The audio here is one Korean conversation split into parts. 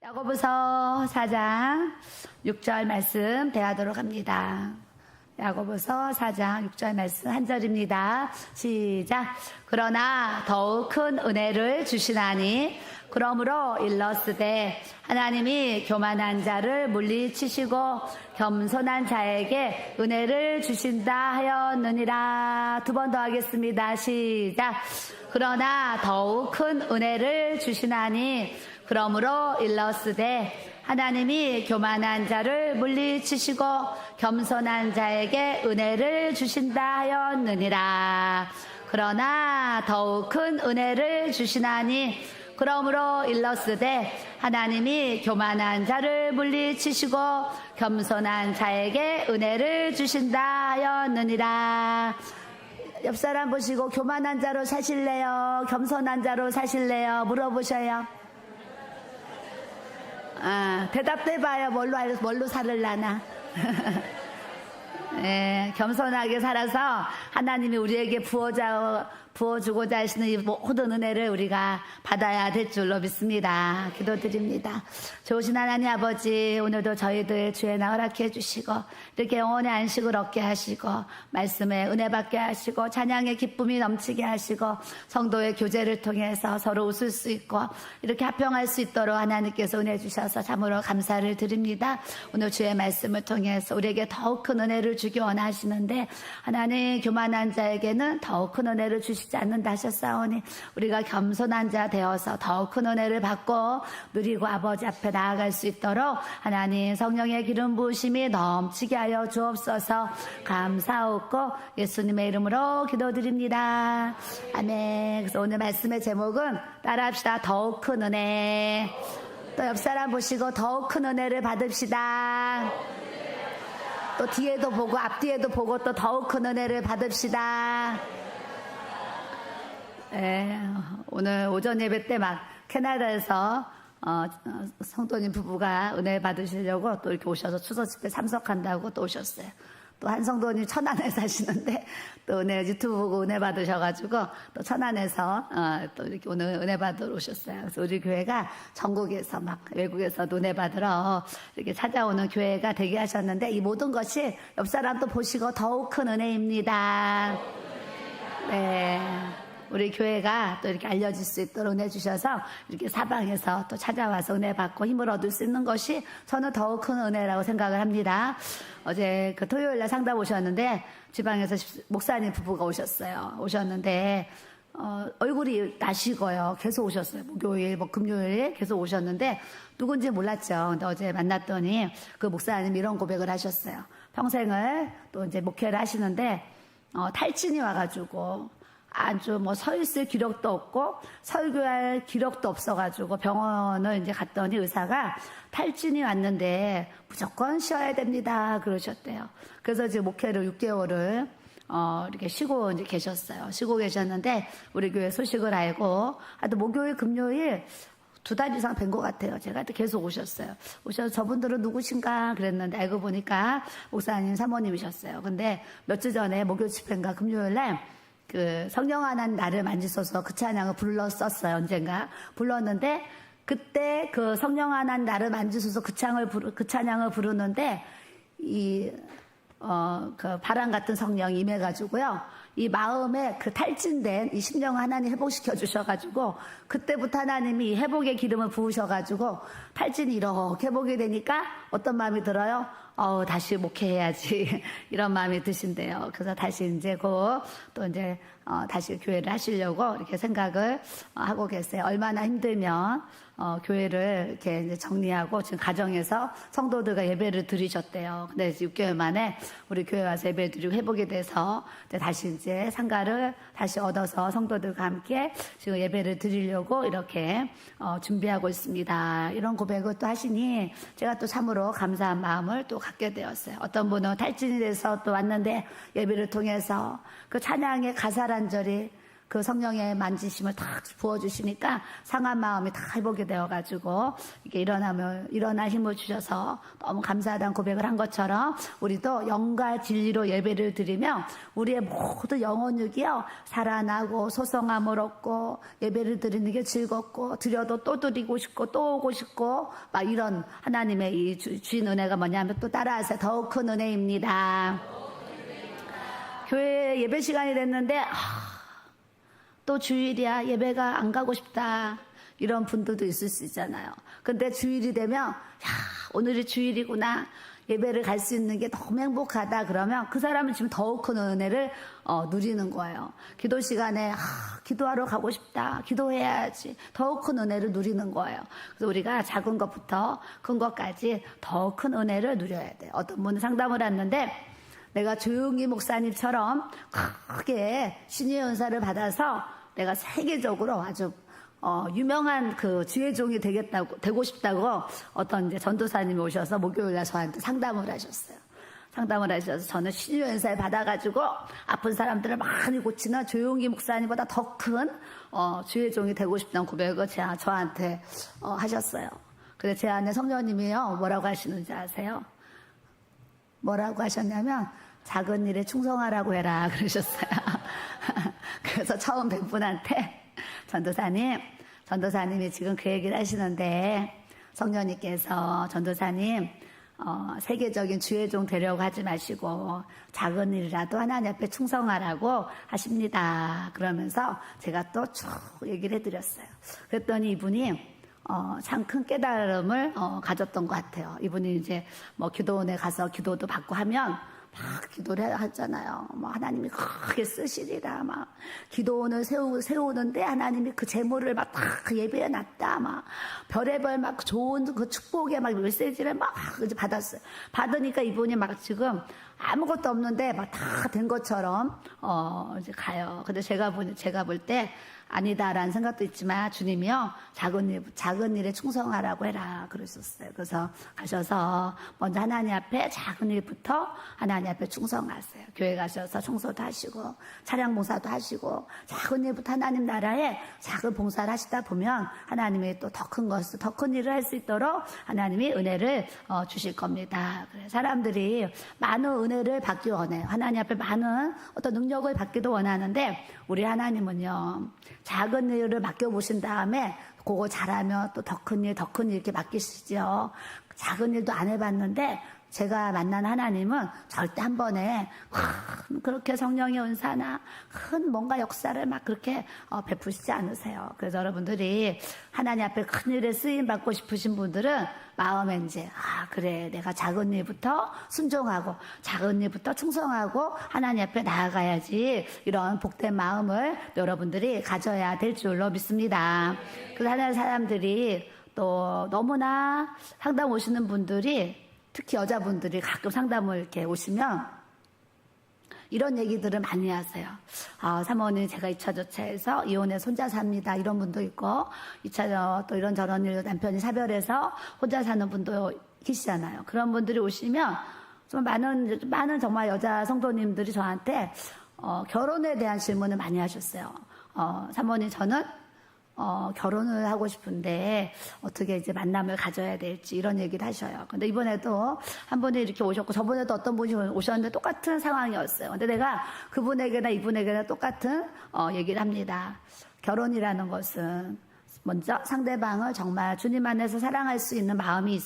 야고보서 4장 6절 말씀 대하도록 합니다. 야고보서 4장 6절 말씀 한 절입니다. 시작. 그러나 더욱 큰 은혜를 주시나니 그러므로 일렀으되 하나님이 교만한 자를 물리치시고 겸손한 자에게 은혜를 주신다 하였느니라. 두 번 더 하겠습니다. 시작. 그러나 더욱 큰 은혜를 주시나니 그러므로 일렀으되 하나님이 교만한 자를 물리치시고 겸손한 자에게 은혜를 주신다 하였느니라. 그러나 더욱 큰 은혜를 주시나니 그러므로 일렀으되 하나님이 교만한 자를 물리치시고 겸손한 자에게 은혜를 주신다 하였느니라. 옆 사람 보시고 교만한 자로 사실래요? 겸손한 자로 사실래요? 물어보셔요. 대답도 해봐요. 뭘로 살을라나. 네, 겸손하게 살아서 하나님이 우리에게 부어주고자 하시는 이 모든 은혜를 우리가 받아야 될 줄로 믿습니다. 기도드립니다. 좋으신 하나님 아버지, 오늘도 저희들 주의 나 허락해 주시고 이렇게 영혼의 안식을 얻게 하시고 말씀에 은혜 받게 하시고 찬양의 기쁨이 넘치게 하시고 성도의 교제를 통해서 서로 웃을 수 있고 이렇게 합평할 수 있도록 하나님께서 은혜 주셔서 참으로 감사를 드립니다. 오늘 주의 말씀을 통해서 우리에게 더욱 큰 은혜를 주기 원하시는데 하나님 교만한 자에게는 더욱 큰 은혜를 주시지 않는다 하셨사오니 우리가 겸손한 자 되어서 더욱 큰 은혜를 받고 누리고 아버지 앞에 나아갈 수 있도록 하나님 성령의 기름 부으심이 넘치게 하여 주옵소서. 감사하고 예수님의 이름으로 기도드립니다. 아멘. 그래서 오늘 말씀의 제목은 따라합시다. 더욱 큰 은혜. 또 옆 사람 보시고 더욱 큰 은혜를 받읍시다. 또 뒤에도 보고 앞뒤에도 보고 또 더욱 큰 은혜를 받읍시다. 네, 오늘 오전 예배 때 막 캐나다에서 성도님 부부가 은혜 받으시려고 또 이렇게 오셔서 추석 집회 참석한다고 또 오셨어요. 또 한 성도님 천안에 사시는데 또 은혜 유튜브 보고 은혜 받으셔가지고 또 천안에서 또 이렇게 오늘 은혜 받으러 오셨어요. 그래서 우리 교회가 전국에서 막 외국에서도 은혜 받으러 이렇게 찾아오는 교회가 되게 하셨는데 이 모든 것이 옆 사람도 보시고 더욱 큰 은혜입니다. 네. 우리 교회가 또 이렇게 알려질 수 있도록 은혜 주셔서 이렇게 사방에서 또 찾아와서 은혜 받고 힘을 얻을 수 있는 것이 저는 더욱 큰 은혜라고 생각을 합니다. 어제 그 토요일날 상담 오셨는데 지방에서 목사님 부부가 오셨는데 얼굴이 나시고요. 계속 오셨어요. 목요일, 금요일 계속 오셨는데 누군지 몰랐죠. 근데 어제 만났더니 그 목사님이 이런 고백을 하셨어요. 평생을 또 이제 목회를 하시는데 탈진이 와가지고 아주 서 있을 기력도 없고 설교할 기력도 없어가지고 병원을 이제 갔더니 의사가 탈진이 왔는데 무조건 쉬어야 됩니다 그러셨대요. 그래서 지금 목회를 6개월을 이렇게 쉬고 이제 계셨어요. 쉬고 계셨는데 우리 교회 소식을 알고 하여튼 목요일 금요일 2달 이상 뵌 것 같아요. 제가 계속 오셨어요. 오셔서 저분들은 누구신가 그랬는데 알고 보니까 목사님 사모님이셨어요. 근데 며칠 전에 목요일 집회인가 금요일날 그 성령하는 나를 만지소서 그 찬양을 불렀었어요. 언젠가 불렀는데 그때 그 성령하는 나를 만지소서 그 찬양을 부르는데 그 바람 같은 성령이 임해가지고요. 이 마음에 그 탈진된 이 심령을 하나님 회복시켜 주셔가지고 그때부터 하나님이 회복의 기름을 부으셔가지고 탈진이 이렇게 회복이 되니까 어떤 마음이 들어요? 다시 목회해야지 이런 마음이 드신대요. 그래서 다시 이제 또 이제 다시 교회를 하시려고 이렇게 생각을 하고 계세요. 얼마나 힘들면 교회를 이렇게 이제 정리하고 지금 가정에서 성도들과 예배를 드리셨대요. 근데 이제 6개월 만에 우리 교회 와서 예배 드리고 회복이 돼서 다시 이제 상가를 다시 얻어서 성도들과 함께 지금 예배를 드리려고 이렇게 준비하고 있습니다. 이런 고백을 또 하시니 제가 또 참으로 감사한 마음을 또 갖게 되었어요. 어떤 분은 탈진이 돼서 또 왔는데 예배를 통해서 그 찬양의 가사란절이 그 성령의 만지심을 탁 부어주시니까 상한 마음이 다 회복이 되어가지고 이게 일어날 힘을 주셔서 너무 감사하다는 고백을 한 것처럼 우리도 영과 진리로 예배를 드리며 우리의 모든 영혼육이요 살아나고 소성함을 얻고 예배를 드리는 게 즐겁고 드려도 또 드리고 싶고 또 오고 싶고 막 이런 하나님의 이 주인 은혜가 뭐냐면 또 따라하세요. 더욱 큰 은혜입니다. 교회 예배 시간이 됐는데 또 주일이야 예배가 안 가고 싶다 이런 분들도 있을 수 있잖아요. 근데 주일이 되면 야 오늘이 주일이구나 예배를 갈 수 있는 게 너무 행복하다 그러면 그 사람은 지금 더욱 큰 은혜를 누리는 거예요. 기도 시간에 기도하러 가고 싶다 기도해야지 더욱 큰 은혜를 누리는 거예요. 그래서 우리가 작은 것부터 큰 것까지 더 큰 은혜를 누려야 돼요. 어떤 분은 상담을 했는데 내가 조용히 목사님처럼 크게 신의 은사를 받아서 내가 세계적으로 아주 유명한 그 지혜종이 되고 싶다고 어떤 이제 전도사님이 오셔서 목요일날 저한테 상담을 하셨어요. 상담을 하셔서 저는 신의 은사를 받아가지고 아픈 사람들을 많이 고치는 조용히 목사님보다 더 큰 지혜종이 되고 싶다는 고백을 저한테 하셨어요. 그래서 제 안에 성령님이요 뭐라고 하시는지 아세요? 뭐라고 하셨냐면 작은 일에 충성하라고 해라 그러셨어요. 그래서 처음 뵌 분한테 전도사님이 지금 그 얘기를 하시는데 성령님께서 전도사님 세계적인 주의종 되려고 하지 마시고 작은 일이라도 하나님 앞에 충성하라고 하십니다. 그러면서 제가 또 쭉 얘기를 해드렸어요. 그랬더니 이분이 참 큰 깨달음을 가졌던 것 같아요. 이분이 이제 뭐 기도원에 가서 기도도 받고 하면 막 기도를 하잖아요. 뭐 하나님이 크게 쓰시리라 막 기도원을 세우는데 하나님이 그 재물을 막 다 예배해 놨다 막 별의별 막 좋은 그 축복의 막 메시지를 막 이제 받았어요. 받으니까 이분이 막 지금 아무것도 없는데 막 다 된 것처럼 이제 가요. 근데 제가 볼 때 아니다라는 생각도 있지만 주님이요 작은 일에 충성하라고 해라 그러셨어요. 그래서 가셔서 먼저 하나님 앞에 작은 일부터 하나님 앞에 충성하세요. 교회 가셔서 청소도 하시고 차량 봉사도 하시고 작은 일부터 하나님 나라에 작은 봉사를 하시다 보면 하나님이 또 더 큰 것을 더 큰 일을 할 수 있도록 하나님이 은혜를 주실 겁니다. 사람들이 많은 은혜를 받기 원해요. 하나님 앞에 많은 어떤 능력을 받기도 원하는데 우리 하나님은요 작은 일을 맡겨보신 다음에 그거 잘하면 또 더 큰 일 이렇게 맡기시죠. 작은 일도 안 해봤는데 제가 만난 하나님은 절대 한 번에 그렇게 성령의 은사나 큰 뭔가 역사를 막 그렇게 베푸시지 않으세요. 그래서 여러분들이 하나님 앞에 큰 일에 쓰임 받고 싶으신 분들은 마음에 이제 그래 내가 작은 일부터 순종하고 작은 일부터 충성하고 하나님 앞에 나아가야지 이런 복된 마음을 여러분들이 가져야 될 줄로 믿습니다. 그래서 하나님 사람들이 또 너무나 상담 오시는 분들이 특히 여자분들이 가끔 상담을 이렇게 오시면 이런 얘기들을 많이 하세요. 사모님 제가 2차 저차해서 이혼해서 혼자 삽니다. 이런 분도 있고 2차 또 이런저런 일로 남편이 사별해서 혼자 사는 분도 계시잖아요. 그런 분들이 오시면 좀 많은 정말 여자 성도님들이 저한테 결혼에 대한 질문을 많이 하셨어요. 사모님 저는 결혼을 하고 싶은데 어떻게 이제 만남을 가져야 될지 이런 얘기를 하셔요. 근데 이번에도 한 분이 이렇게 오셨고 저번에도 어떤 분이 오셨는데 똑같은 상황이었어요. 근데 내가 그분에게나 이분에게나 똑같은 얘기를 합니다. 결혼이라는 것은 먼저 상대방을 정말 주님 안에서 사랑할 수 있는 마음이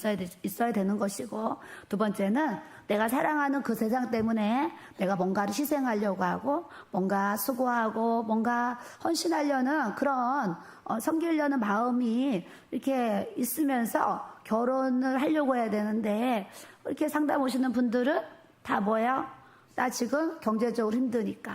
있어야 되는 것이고 두 번째는 내가 사랑하는 그 세상 때문에 내가 뭔가를 희생하려고 하고 뭔가 수고하고 뭔가 헌신하려는 그런 섬기려는 마음이 이렇게 있으면서 결혼을 하려고 해야 되는데 이렇게 상담 오시는 분들은 다 뭐야? 나 지금 경제적으로 힘드니까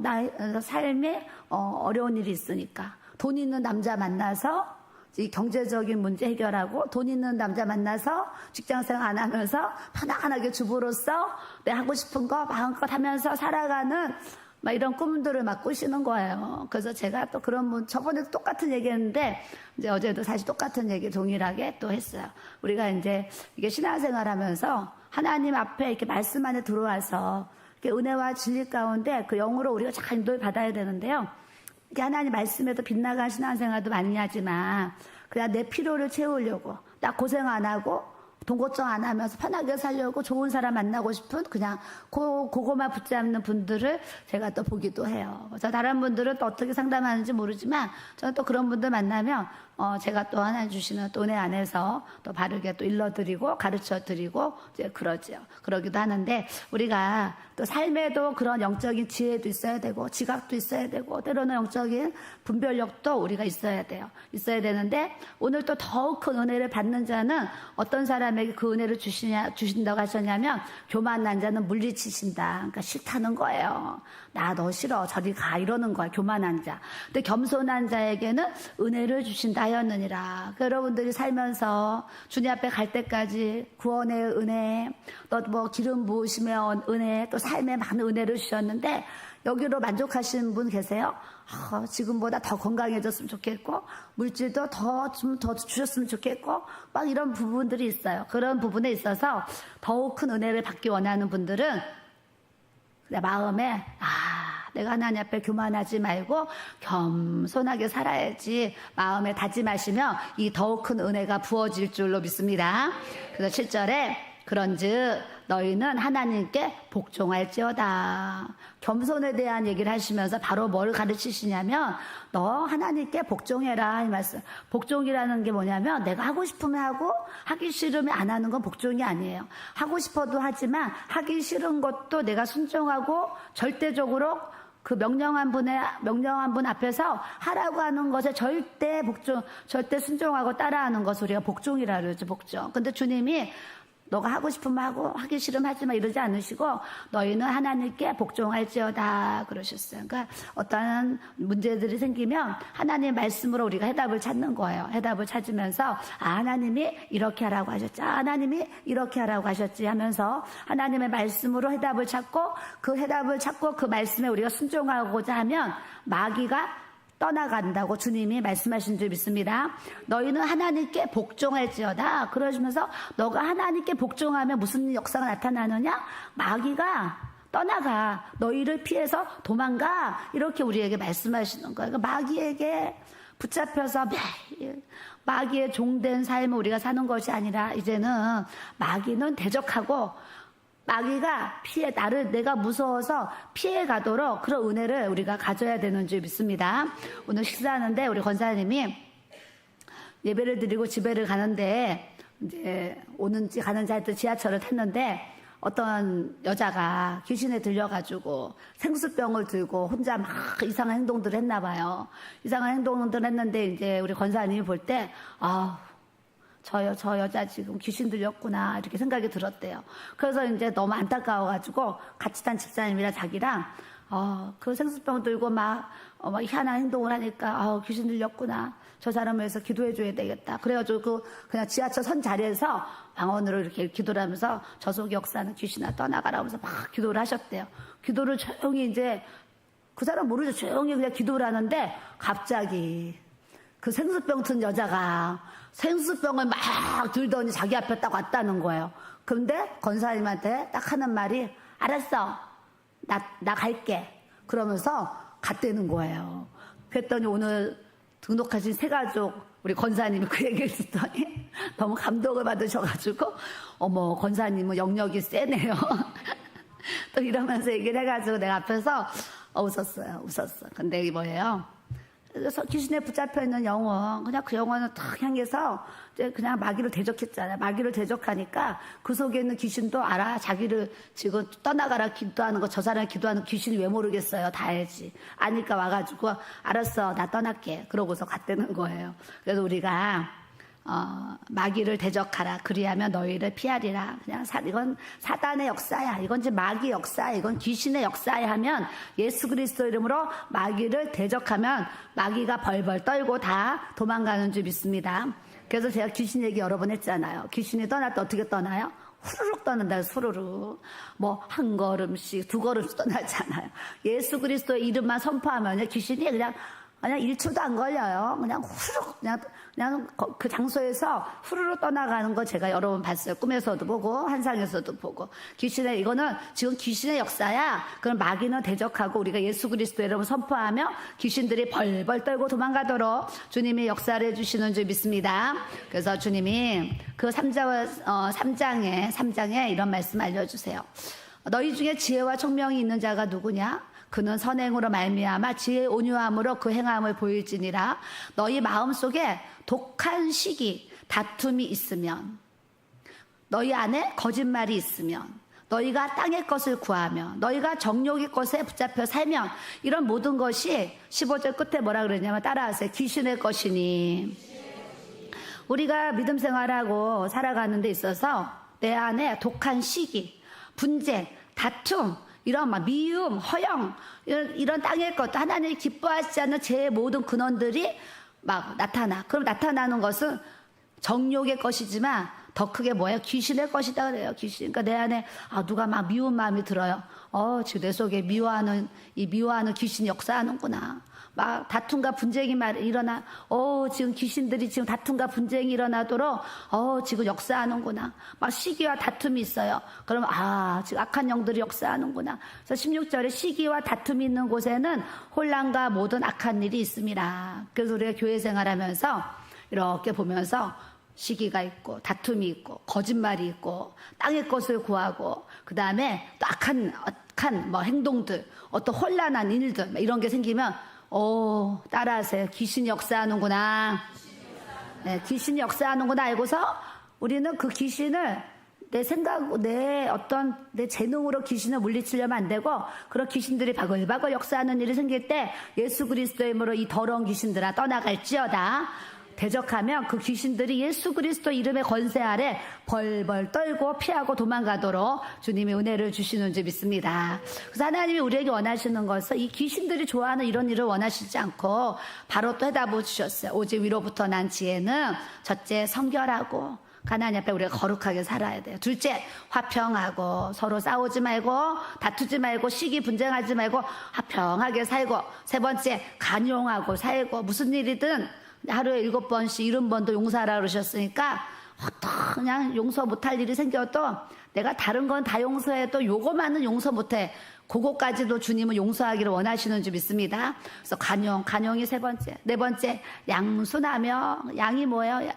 나 삶에 어려운 일이 있으니까 돈 있는 남자 만나서 이 경제적인 문제 해결하고 돈 있는 남자 만나서 직장생활 안 하면서 편안하게 주부로서 내 하고 싶은 거 마음껏 하면서 살아가는 막 이런 꿈들을 막 꾸시는 거예요. 그래서 제가 또 그런 분 저번에도 똑같은 얘기했는데 이제 어제도 사실 똑같은 얘기 동일하게 또 했어요. 우리가 이제 이게 신앙생활 하면서 하나님 앞에 이렇게 말씀 안에 들어와서 이렇게 은혜와 진리 가운데 그 영으로 우리가 잘 인도를 받아야 되는데요. 이게 하나님 말씀에도 빗나간 신앙생활도 많이 하지만 그냥 내 필요를 채우려고 나 고생 안 하고 돈 걱정 안 하면서 편하게 살려고 좋은 사람 만나고 싶은 그냥 그거만 붙잡는 분들을 제가 또 보기도 해요. 그래서 다른 분들은 또 어떻게 상담하는지 모르지만 저는 또 그런 분들 만나면 제가 또 하나님 주시는 또 은혜 안에서 또 바르게 또 일러드리고 가르쳐드리고 이제 그러죠. 그러기도 하는데 우리가 또 삶에도 그런 영적인 지혜도 있어야 되고 지각도 있어야 되고 때로는 영적인 분별력도 우리가 있어야 돼요. 있어야 되는데 오늘 또 더욱 큰 은혜를 받는 자는 어떤 사람에게 그 은혜를 주신다고 하셨냐면 교만한 자는 물리치신다. 그러니까 싫다는 거예요. 나 너 싫어 저리 가 이러는 거야 교만한 자. 근데 겸손한 자에게는 은혜를 주신다 하였느니라. 그러니까 여러분들이 살면서 주님 앞에 갈 때까지 구원의 은혜 또 뭐 기름 부으심의 은혜 또 삶에 많은 은혜를 주셨는데 여기로 만족하시는 분 계세요? 지금보다 더 건강해졌으면 좋겠고 물질도 더 주셨으면 좋겠고 막 이런 부분들이 있어요. 그런 부분에 있어서 더욱 큰 은혜를 받기 원하는 분들은 내 마음에 내가 하나님 앞에 교만하지 말고 겸손하게 살아야지 마음에 다짐하시면 이 더욱 큰 은혜가 부어질 줄로 믿습니다. 그래서 7절에 그런즉 너희는 하나님께 복종할지어다. 겸손에 대한 얘기를 하시면서 바로 뭘 가르치시냐면 너 하나님께 복종해라 이 말씀. 복종이라는 게 뭐냐면 내가 하고 싶으면 하고 하기 싫으면 안 하는 건 복종이 아니에요. 하고 싶어도 하지만 하기 싫은 것도 내가 순종하고 절대적으로 그 명령한 분 앞에서 하라고 하는 것에 절대 순종하고 따라하는 것을 우리가 복종이라 그러죠, 복종. 근데 주님이 너가 하고 싶으면 하고 하기 싫으면 하지 마 이러지 않으시고 너희는 하나님께 복종할지어다 그러셨어요. 그러니까 어떠한 문제들이 생기면 하나님의 말씀으로 우리가 해답을 찾는 거예요. 해답을 찾으면서 하나님이 이렇게 하라고 하셨지, 하나님이 이렇게 하라고 하셨지 하면서 하나님의 말씀으로 해답을 찾고 그 말씀에 우리가 순종하고자 하면 마귀가 떠나간다고 주님이 말씀하신 줄 믿습니다. 너희는 하나님께 복종할지어다. 그러시면서 너가 하나님께 복종하면 무슨 역사가 나타나느냐? 마귀가 떠나가. 너희를 피해서 도망가. 이렇게 우리에게 말씀하시는 거예요. 그러니까 마귀에게 붙잡혀서 매일 마귀의 종된 삶을 우리가 사는 것이 아니라 이제는 마귀는 대적하고 마귀가 내가 무서워서 피해 가도록 그런 은혜를 우리가 가져야 되는 줄 믿습니다. 오늘 식사하는데 우리 권사님이 예배를 드리고 집에를 가는데 이제 오는지 가는지 하여튼 지하철을 탔는데 어떤 여자가 귀신에 들려가지고 생수병을 들고 혼자 막 이상한 행동들을 했나 봐요. 이상한 행동들을 했는데 이제 우리 권사님이 볼 때 저 여자 지금 귀신 들렸구나 이렇게 생각이 들었대요. 그래서 이제 너무 안타까워가지고 같이 탄 집사님이랑 자기랑 그 생수병 들고 막 희한한 행동을 하니까 귀신 들렸구나. 저 사람을 위해서 기도해줘야 되겠다. 그래가지고 그냥 지하철 선 자리에서 방언으로 이렇게 기도를 하면서 저 속에 역사는 귀신아 떠나가라 하면서 막 기도를 하셨대요. 기도를 조용히 이제 그 사람 모르죠. 조용히 그냥 기도를 하는데 갑자기 그 생수병 든 여자가 생수병을 막 들더니 자기 앞에 딱 왔다는 거예요. 그런데 권사님한테 딱 하는 말이 알았어. 나 갈게. 그러면서 갔다는 거예요. 그랬더니 오늘 등록하신 새가족 우리 권사님이 그 얘기를 듣더니 너무 감동을 받으셔가지고 어머 권사님은 영역이 세네요. 또 이러면서 얘기를 해가지고 내가 앞에서 웃었어요. 근데 이게 뭐예요? 그래서 귀신에 붙잡혀 있는 영혼, 그냥 그 영혼을 탁 향해서 이제 그냥 마귀를 대적했잖아요. 마귀를 대적하니까 그 속에 있는 귀신도 알아. 자기를 지금 떠나가라 기도하는 거, 저 사람이 기도하는 귀신이 왜 모르겠어요. 다 알지. 아니까 와가지고 알았어, 나 떠날게. 그러고서 갔다는 거예요. 그래서 우리가 마귀를 대적하라. 그리하면 너희를 피하리라. 그냥 이건 사단의 역사야. 이건 이제 마귀 역사야. 이건 귀신의 역사야 하면 예수 그리스도 이름으로 마귀를 대적하면 마귀가 벌벌 떨고 다 도망가는 줄 믿습니다. 그래서 제가 귀신 얘기 여러 번 했잖아요. 귀신이 떠날 때 어떻게 떠나요? 후루룩 떠난다. 후루룩. 한 걸음씩 두 걸음씩 떠나잖아요. 예수 그리스도의 이름만 선포하면 귀신이 그냥 그냥 1초도 안 걸려요. 그냥 후루룩, 그냥 그 장소에서 후루룩 떠나가는 거 제가 여러 번 봤어요. 꿈에서도 보고, 환상에서도 보고. 이거는 지금 귀신의 역사야. 그럼 마귀는 대적하고 우리가 예수 그리스도의 이름을 선포하며 귀신들이 벌벌 떨고 도망가도록 주님이 역사를 해주시는 줄 믿습니다. 그래서 주님이 그 3장에 이런 말씀 알려주세요. 너희 중에 지혜와 총명이 있는 자가 누구냐? 그는 선행으로 말미암아 지혜의 온유함으로 그 행함을 보일지니라. 너희 마음속에 독한 시기 다툼이 있으면, 너희 안에 거짓말이 있으면, 너희가 땅의 것을 구하며 너희가 정욕의 것에 붙잡혀 살면, 이런 모든 것이 15절 끝에 뭐라 그러냐면 따라하세요. 귀신의 것이니. 우리가 믿음 생활하고 살아가는 데 있어서 내 안에 독한 시기, 분쟁, 다툼, 이런 막 미움, 허영, 이런 땅의 것, 하나님이 기뻐하시지 않는 제 모든 근원들이 막 나타나. 그럼 나타나는 것은 정욕의 것이지만 더 크게 뭐예요? 귀신의 것이다 그래요. 귀신. 그러니까 내 안에 누가 막 미운 마음이 들어요. 지금 내 속에 미워하는 귀신이 역사하는구나. 막 다툼과 분쟁이 일어나. 지금 귀신들이 지금 다툼과 분쟁이 일어나도록 지금 역사하는구나. 막 시기와 다툼이 있어요. 그러면 지금 악한 영들이 역사하는구나. 그래서 16절에 시기와 다툼이 있는 곳에는 혼란과 모든 악한 일이 있습니다. 그래서 우리가 교회 생활하면서 이렇게 보면서 시기가 있고 다툼이 있고 거짓말이 있고 땅의 것을 구하고 그 다음에 또 악한 뭐 행동들, 어떤 혼란한 일들 이런 게 생기면 따라하세요. 귀신이 역사하는구나. 네, 귀신이 역사하는구나 알고서 우리는 그 귀신을 내 생각, 내 재능으로 귀신을 물리치려면 안 되고, 그런 귀신들이 바글바글 역사하는 일이 생길 때 예수 그리스도의 이름으로 이 더러운 귀신들아 떠나갈지어다. 대적하면 그 귀신들이 예수 그리스도 이름의 권세 아래 벌벌 떨고 피하고 도망가도록 주님이 은혜를 주시는 줄 믿습니다. 그래서 하나님이 우리에게 원하시는 것은 이 귀신들이 좋아하는 이런 일을 원하시지 않고 바로 또 해답을 주셨어요. 오직 위로부터 난 지혜는 첫째 성결하고 하나님 앞에 우리가 거룩하게 살아야 돼요. 둘째 화평하고 서로 싸우지 말고 다투지 말고 시기 분쟁하지 말고 화평하게 살고, 세 번째 간용하고 살고, 무슨 일이든 하루에 7번씩 70번도 용서하라 그러셨으니까 그냥 용서 못할 일이 생겨도 내가 다른 건 다 용서해도 요거만은 용서 못해. 그거까지도 주님은 용서하기를 원하시는 줄 믿습니다. 그래서 간용이 세 번째. 네 번째 양순하며, 양이 뭐예요?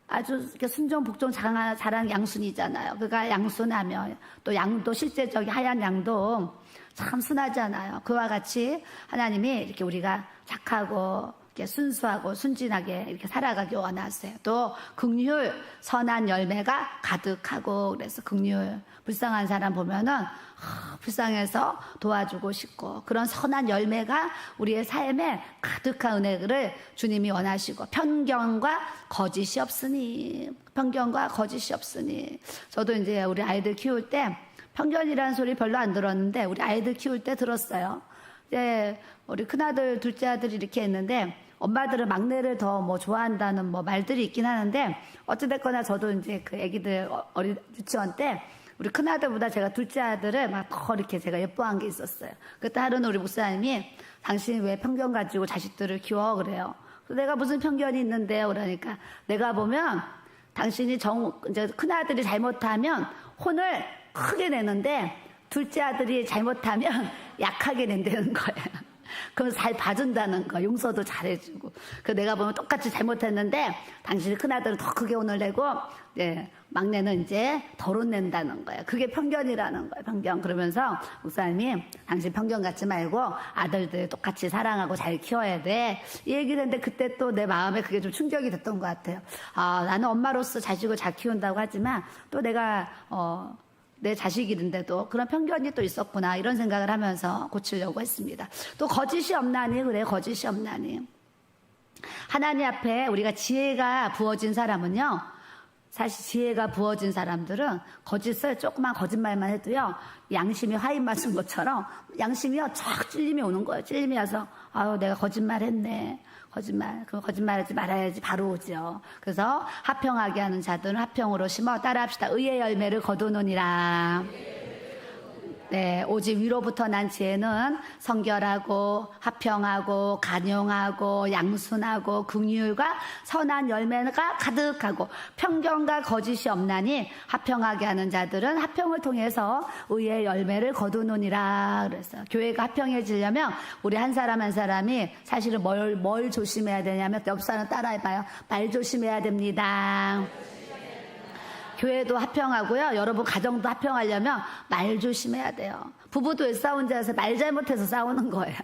아주 순종 복종 잘하는 양순이잖아요. 그러니까 양순하며, 또 양도 실제적인 하얀 양도 참 순하잖아요. 그와 같이 하나님이 이렇게 우리가 착하고 이렇게 순수하고 순진하게 이렇게 살아가기 원하세요. 또 긍휼, 선한 열매가 가득하고, 그래서 긍휼, 불쌍한 사람 보면은 불쌍해서 도와주고 싶고, 그런 선한 열매가 우리의 삶에 가득한 은혜를 주님이 원하시고, 편견과 거짓이 없으니. 저도 이제 우리 아이들 키울 때 편견이라는 소리 별로 안 들었는데 우리 아이들 키울 때 들었어요. 이제 우리 큰아들, 둘째 아들이 이렇게 했는데 엄마들은 막내를 더 뭐 좋아한다는 뭐 말들이 있긴 하는데, 어찌됐거나 저도 이제 그 애기들 어린 유치원 때 우리 큰아들보다 제가 둘째 아들을 막 더 이렇게 제가 예뻐한 게 있었어요. 그때 하루는 우리 목사님이 당신이 왜 편견 가지고 자식들을 키워 그래요. 내가 무슨 편견이 있는데요? 그러니까 내가 보면 당신이 이제 큰아들이 잘못하면 혼을 크게 내는데 둘째 아들이 잘못하면 약하게 낸다는 거예요. 그럼 잘 봐준다는 거, 용서도 잘해주고. 그 내가 보면 똑같이 잘못했는데 당신이 큰아들은 더 크게 혼을 내고, 막내는 이제 덜 혼낸다는 거예요. 그게 편견이라는 거예요. 편견. 그러면서 목사님이 당신 편견 갖지 말고 아들들 똑같이 사랑하고 잘 키워야 돼. 이 얘기를 했는데 그때 또 내 마음에 그게 좀 충격이 됐던 것 같아요. 나는 엄마로서 자식을 잘 키운다고 하지만 또 내가 내 자식인데도 그런 편견이 또 있었구나, 이런 생각을 하면서 고치려고 했습니다. 또 거짓이 없나니. 그래, 거짓이 없나니. 하나님 앞에 우리가 지혜가 부어진 사람은요, 사실 지혜가 부어진 사람들은 거짓을 조그만 거짓말만 해도요, 양심이 화인 맞은 것처럼 양심이요 쫙 찔림이 오는 거예요. 찔림이 와서 내가 거짓말했네. 거짓말하지 말아야지 바로 오죠. 그래서 화평하게 하는 자들은 화평으로 심어 따라합시다. 의의 열매를 거두느니라. 네, 오직 위로부터 난 지혜는 성결하고 화평하고 간용하고 양순하고 긍휼과 선한 열매가 가득하고 편견과 거짓이 없나니 화평하게 하는 자들은 화평을 통해서 의의 열매를 거두느니라. 그래서 교회가 화평해지려면 우리 한 사람 한 사람이 사실은 뭘 조심해야 되냐면, 옆 사람 따라해봐요. 말 조심해야 됩니다. 교회도 화평하고요. 여러분 가정도 화평하려면 말 조심해야 돼요. 부부도 왜 싸운지 아세요? 말 잘못해서 싸우는 거예요.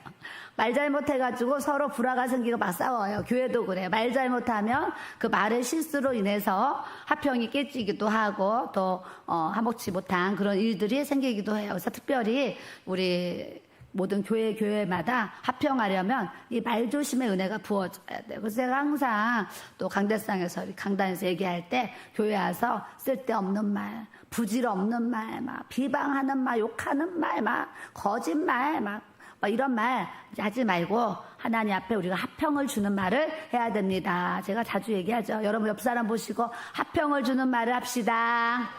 말 잘못해가지고 서로 불화가 생기고 막 싸워요. 교회도 그래요. 말 잘못하면 그 말의 실수로 인해서 화평이 깨지기도 하고 또 화목치 못한 그런 일들이 생기기도 해요. 그래서 특별히 우리 모든 교회마다 화평하려면 이 말조심의 은혜가 부어져야 돼요. 그래서 제가 항상 또 강단에서 얘기할 때 교회 와서 쓸데없는 말, 부질 없는 말, 막 비방하는 말, 욕하는 말, 막 거짓말, 막 이런 말 하지 말고 하나님 앞에 우리가 화평을 주는 말을 해야 됩니다. 제가 자주 얘기하죠. 여러분 옆 사람 보시고 화평을 주는 말을 합시다.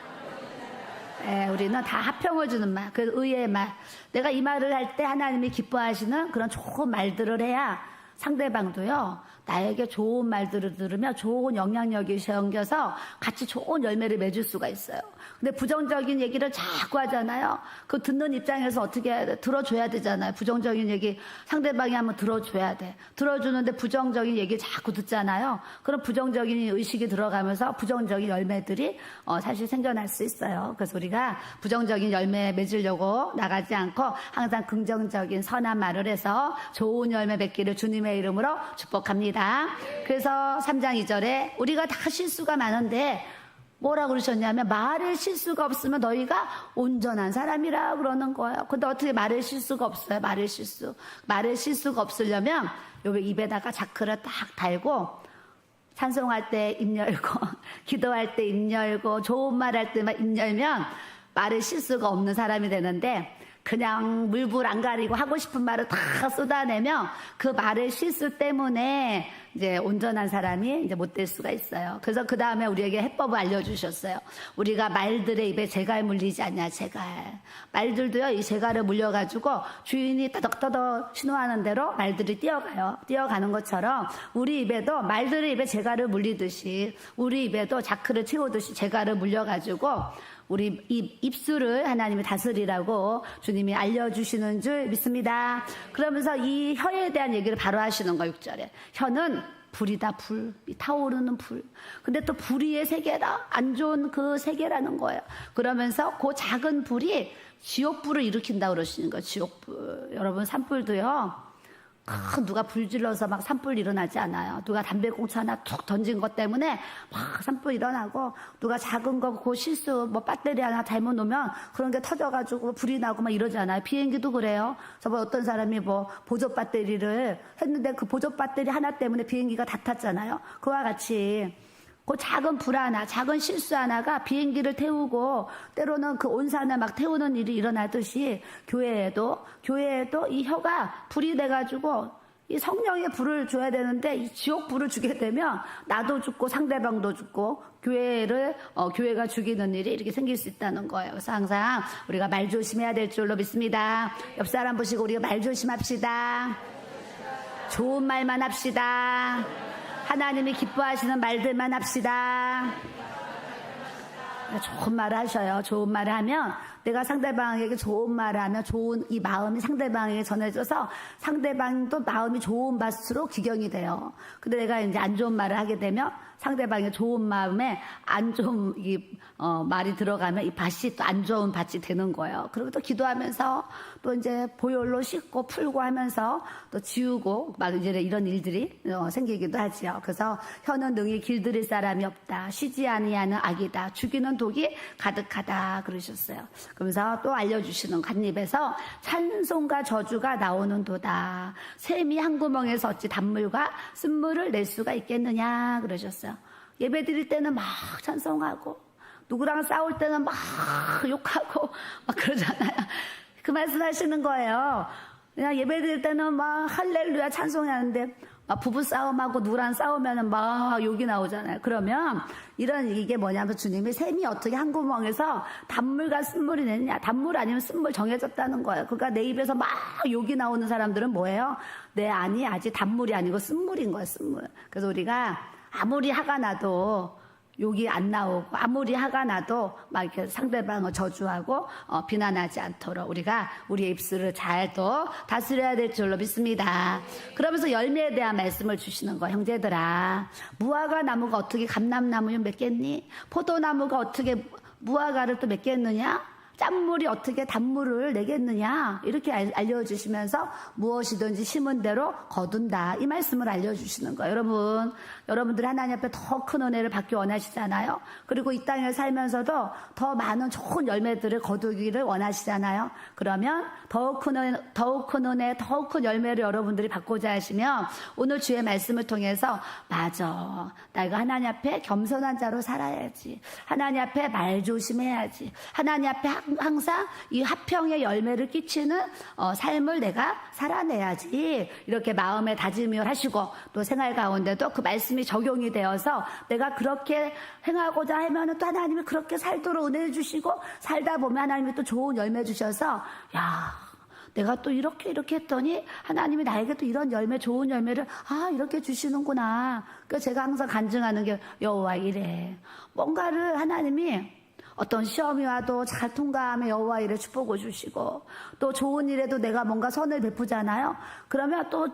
네, 우리는 다 화평을 주는 말, 그 의의 말. 내가 이 말을 할 때 하나님이 기뻐하시는 그런 좋은 말들을 해야 상대방도요, 나에게 좋은 말들을 들으며 좋은 영향력이 생겨서 같이 좋은 열매를 맺을 수가 있어요. 근데 부정적인 얘기를 자꾸 하잖아요. 그 듣는 입장에서 어떻게 해야 돼? 들어줘야 되잖아요. 부정적인 얘기 상대방이 한번 들어줘야 돼. 들어주는데 부정적인 얘기 자꾸 듣잖아요. 그럼 부정적인 의식이 들어가면서 부정적인 열매들이 사실 생겨날 수 있어요. 그래서 우리가 부정적인 열매 맺으려고 나가지 않고 항상 긍정적인 선한 말을 해서 좋은 열매 맺기를 주님의 이름으로 축복합니다. 그래서 3장 2절에 우리가 다 실수가 많은데 뭐라 그러셨냐면, 말에 실수가 없으면 너희가 온전한 사람이라 그러는 거예요. 근데 어떻게 말에 실수가 없어요? 말에 실수가 없으려면 여기 입에다가 자크를 딱 달고 찬송할 때 입 열고 기도할 때 입 열고 좋은 말 할 때만 입 열면 말에 실수가 없는 사람이 되는데, 그냥 물불 안 가리고 하고 싶은 말을 다 쏟아내면 그 말의 실수 때문에 이제 온전한 사람이 이제 못 될 수가 있어요. 그래서 그 다음에 우리에게 해법을 알려주셨어요. 우리가 말들의 입에 재갈 물리지 않냐, 재갈. 말들도요, 이 재갈을 물려가지고 주인이 떠덕떠덕 신호하는 대로 말들이 뛰어가요. 뛰어가는 것처럼 우리 입에도 말들의 입에 재갈을 물리듯이 우리 입에도 자크를 채우듯이 재갈을 물려가지고 우리 입술을 하나님이 다스리라고 주님이 알려주시는 줄 믿습니다. 그러면서 이 혀에 대한 얘기를 바로 하시는 거예요. 6절에. 혀는 불이다, 불. 타오르는 불. 근데 또 불의의 세계다. 안 좋은 그 세계라는 거예요. 그러면서 그 작은 불이 지옥불을 일으킨다고 그러시는 거예요. 지옥불. 여러분, 산불도요. 누가 불질러서 막 산불 일어나지 않아요. 누가 담배꽁초 하나 툭 던진 것 때문에 막 산불 일어나고, 누가 작은 거 그 실수 뭐 배터리 하나 잘못 놓으면 그런 게 터져가지고 불이 나고 막 이러잖아요. 비행기도 그래요. 저번 어떤 사람이 뭐 보조 배터리를 했는데 그 보조 배터리 하나 때문에 비행기가 다 탔잖아요. 그와 같이 그 작은 불 하나, 작은 실수 하나가 비행기를 태우고 때로는 그 온산을 막 태우는 일이 일어나듯이 교회에도 이 혀가 불이 돼가지고 이 성령의 불을 줘야 되는데 이 지옥 불을 주게 되면 나도 죽고 상대방도 죽고 교회가 죽이는 일이 이렇게 생길 수 있다는 거예요. 그래서 항상 우리가 말 조심해야 될 줄로 믿습니다. 옆 사람 보시고 우리가 말 조심합시다. 좋은 말만 합시다. 하나님이 기뻐하시는 말들만 합시다. 좋은 말을 하셔요. 좋은 말을 하면 내가 상대방에게 좋은 말을 하면 좋은 이 마음이 상대방에게 전해져서 상대방도 마음이 좋은 밭으로 기경이 돼요. 근데 내가 이제 안 좋은 말을 하게 되면 상대방의 좋은 마음에 안 좋은 말이 들어가면 이 밭이 또 안 좋은 밭이 되는 거예요. 그리고 또 기도하면서 또 이제 보혈로 씻고 풀고 하면서 또 지우고 막 이제 이런 일들이 생기기도 하지요. 그래서 혀는 능히 길들일 사람이 없다. 쉬지 아니하는 악이다. 죽이는 독이 가득하다 그러셨어요. 그러면서 또 알려주시는 갓입에서 찬송과 저주가 나오는 도다. 샘이 한 구멍에서 어찌 단물과 쓴물을 낼 수가 있겠느냐 그러셨어요. 예배 드릴 때는 막 찬송하고 누구랑 싸울 때는 막 욕하고 막 그러잖아요. 그 말씀 하시는 거예요. 그냥 예배 드릴 때는 막 할렐루야 찬송하는데 막 부부 싸움하고 누구랑 싸우면은 막 욕이 나오잖아요. 그러면 이게 뭐냐면 주님이 샘이 어떻게 한 구멍에서 단물과 쓴물이 내느냐. 단물 아니면 쓴물 정해졌다는 거예요. 그러니까 내 입에서 막 욕이 나오는 사람들은 뭐예요? 내 안이 아직 단물이 아니고 쓴물인 거예요. 쓴물. 그래서 우리가 아무리 화가 나도 욕이 안 나오고 아무리 화가 나도 막 이렇게 상대방을 저주하고 비난하지 않도록 우리가 우리의 입술을 잘 또 다스려야 될 줄로 믿습니다. 그러면서 열매에 대한 말씀을 주시는 거 형제들아, 무화과 나무가 어떻게 감람나무를 맺겠니? 포도나무가 어떻게 무화과를 또 맺겠느냐? 짠물이 어떻게 단물을 내겠느냐 이렇게 알려주시면서 무엇이든지 심은 대로 거둔다 이 말씀을 알려주시는 거예요. 여러분들이 하나님 앞에 더 큰 은혜를 받기 원하시잖아요. 그리고 이 땅에 살면서도 더 많은 좋은 열매들을 거두기를 원하시잖아요. 그러면 더욱 큰 은혜, 더욱 큰 열매를 여러분들이 받고자 하시면 오늘 주의 말씀을 통해서 맞아, 내가 하나님 앞에 겸손한 자로 살아야지, 하나님 앞에 말 조심해야지, 하나님 앞에 항상 이 화평의 열매를 끼치는 삶을 내가 살아내야지 이렇게 마음에 다짐을 하시고 또 생활 가운데도 그 말씀이 적용이 되어서 내가 그렇게 행하고자 하면 또 하나님이 그렇게 살도록 은혜 주시고 살다 보면 하나님이 또 좋은 열매 주셔서 야, 내가 또 이렇게 했더니 하나님이 나에게 또 이런 열매, 좋은 열매를 이렇게 주시는구나. 그래서 제가 항상 간증하는 게 여호와 이래. 뭔가를 하나님이 어떤 시험이 와도 잘 통과하며 여호와 이래 축복을 주시고 또 좋은 일에도 내가 뭔가 선을 베푸잖아요. 그러면 또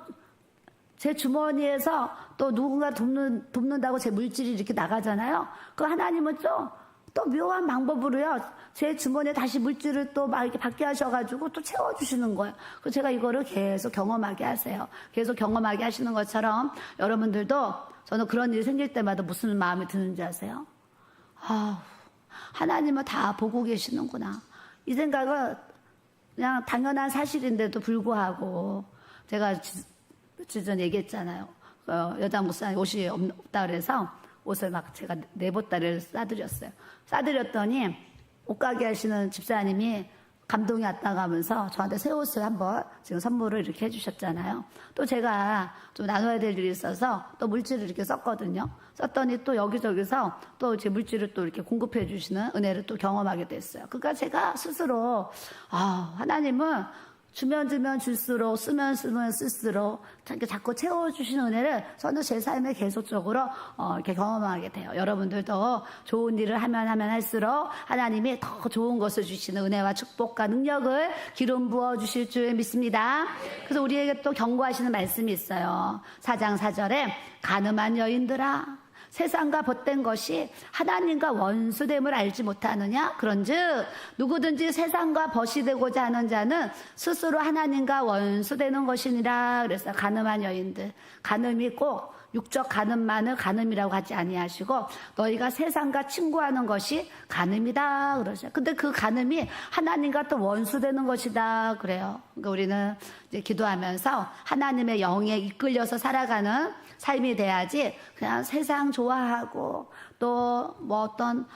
제 주머니에서 또 누군가 돕는다고 제 물질이 이렇게 나가잖아요. 그 하나님은 또 묘한 방법으로요, 제 주머니에 다시 물질을 또 막 이렇게 받게 하셔가지고 또 채워주시는 거예요. 그래서 제가 이거를 계속 경험하게 하세요. 계속 경험하게 하시는 것처럼 여러분들도 저는 그런 일이 생길 때마다 무슨 마음이 드는지 아세요? 하나님은 다 보고 계시는구나. 이 생각은 그냥 당연한 사실인데도 불구하고 제가 며칠 전에 얘기했잖아요. 여자 목사님 옷이 없다 그래서 옷을 막 제가 4보따리를 싸드렸어요. 싸드렸더니 옷가게 하시는 집사님이 감동이 왔다가 하면서 저한테 새 옷을 한번 지금 선물을 이렇게 해주셨잖아요. 또 제가 좀 나눠야 될 일이 있어서 또 물질을 이렇게 썼거든요. 썼더니 또 여기저기서 또 이제 물질을 또 이렇게 공급해 주시는 은혜를 또 경험하게 됐어요. 그러니까 제가 스스로 하나님은 주면 줄수록 쓰면 쓸수록 자꾸 채워주시는 은혜를 저는 제 삶에 계속적으로 이렇게 경험하게 돼요. 여러분들도 좋은 일을 하면 할수록 하나님이 더 좋은 것을 주시는 은혜와 축복과 능력을 기름 부어 주실 줄 믿습니다. 그래서 우리에게 또 경고하시는 말씀이 있어요. 4장 4절에 가늠한 여인들아, 세상과 벗된 것이 하나님과 원수됨을 알지 못하느냐? 그런즉 누구든지 세상과 벗이 되고자 하는 자는 스스로 하나님과 원수되는 것이니라. 그래서 가늠한 여인들, 가늠이 꼭 육적 가늠만을 가늠이라고 하지 아니하시고 너희가 세상과 친구하는 것이 가늠이다 그러죠. 근데 그 가늠이 하나님과 또 원수되는 것이다 그래요. 그러니까 우리는 이제 기도하면서 하나님의 영에 이끌려서 살아가는 삶이 돼야지 그냥 세상 좋아하고 또 뭐 어떤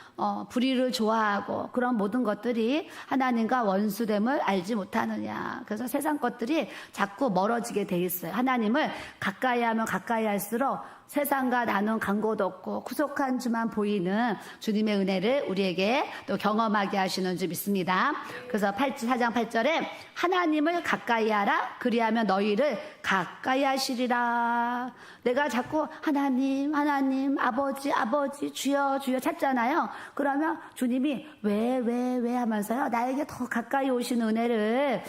불의를 좋아하고 그런 모든 것들이 하나님과 원수됨을 알지 못하느냐. 그래서 세상 것들이 자꾸 멀어지게 돼 있어요. 하나님을 가까이 하면 가까이 할수록 세상과 나눈 간고도 없고 구속한 주만 보이는 주님의 은혜를 우리에게 또 경험하게 하시는 줄 믿습니다. 그래서 4장 8절에 하나님을 가까이 하라. 그리하면 너희를 가까이 하시리라. 내가 자꾸 하나님 아버지 주여 찾잖아요. 그러면 주님이 왜 하면서요 나에게 더 가까이 오시는 은혜를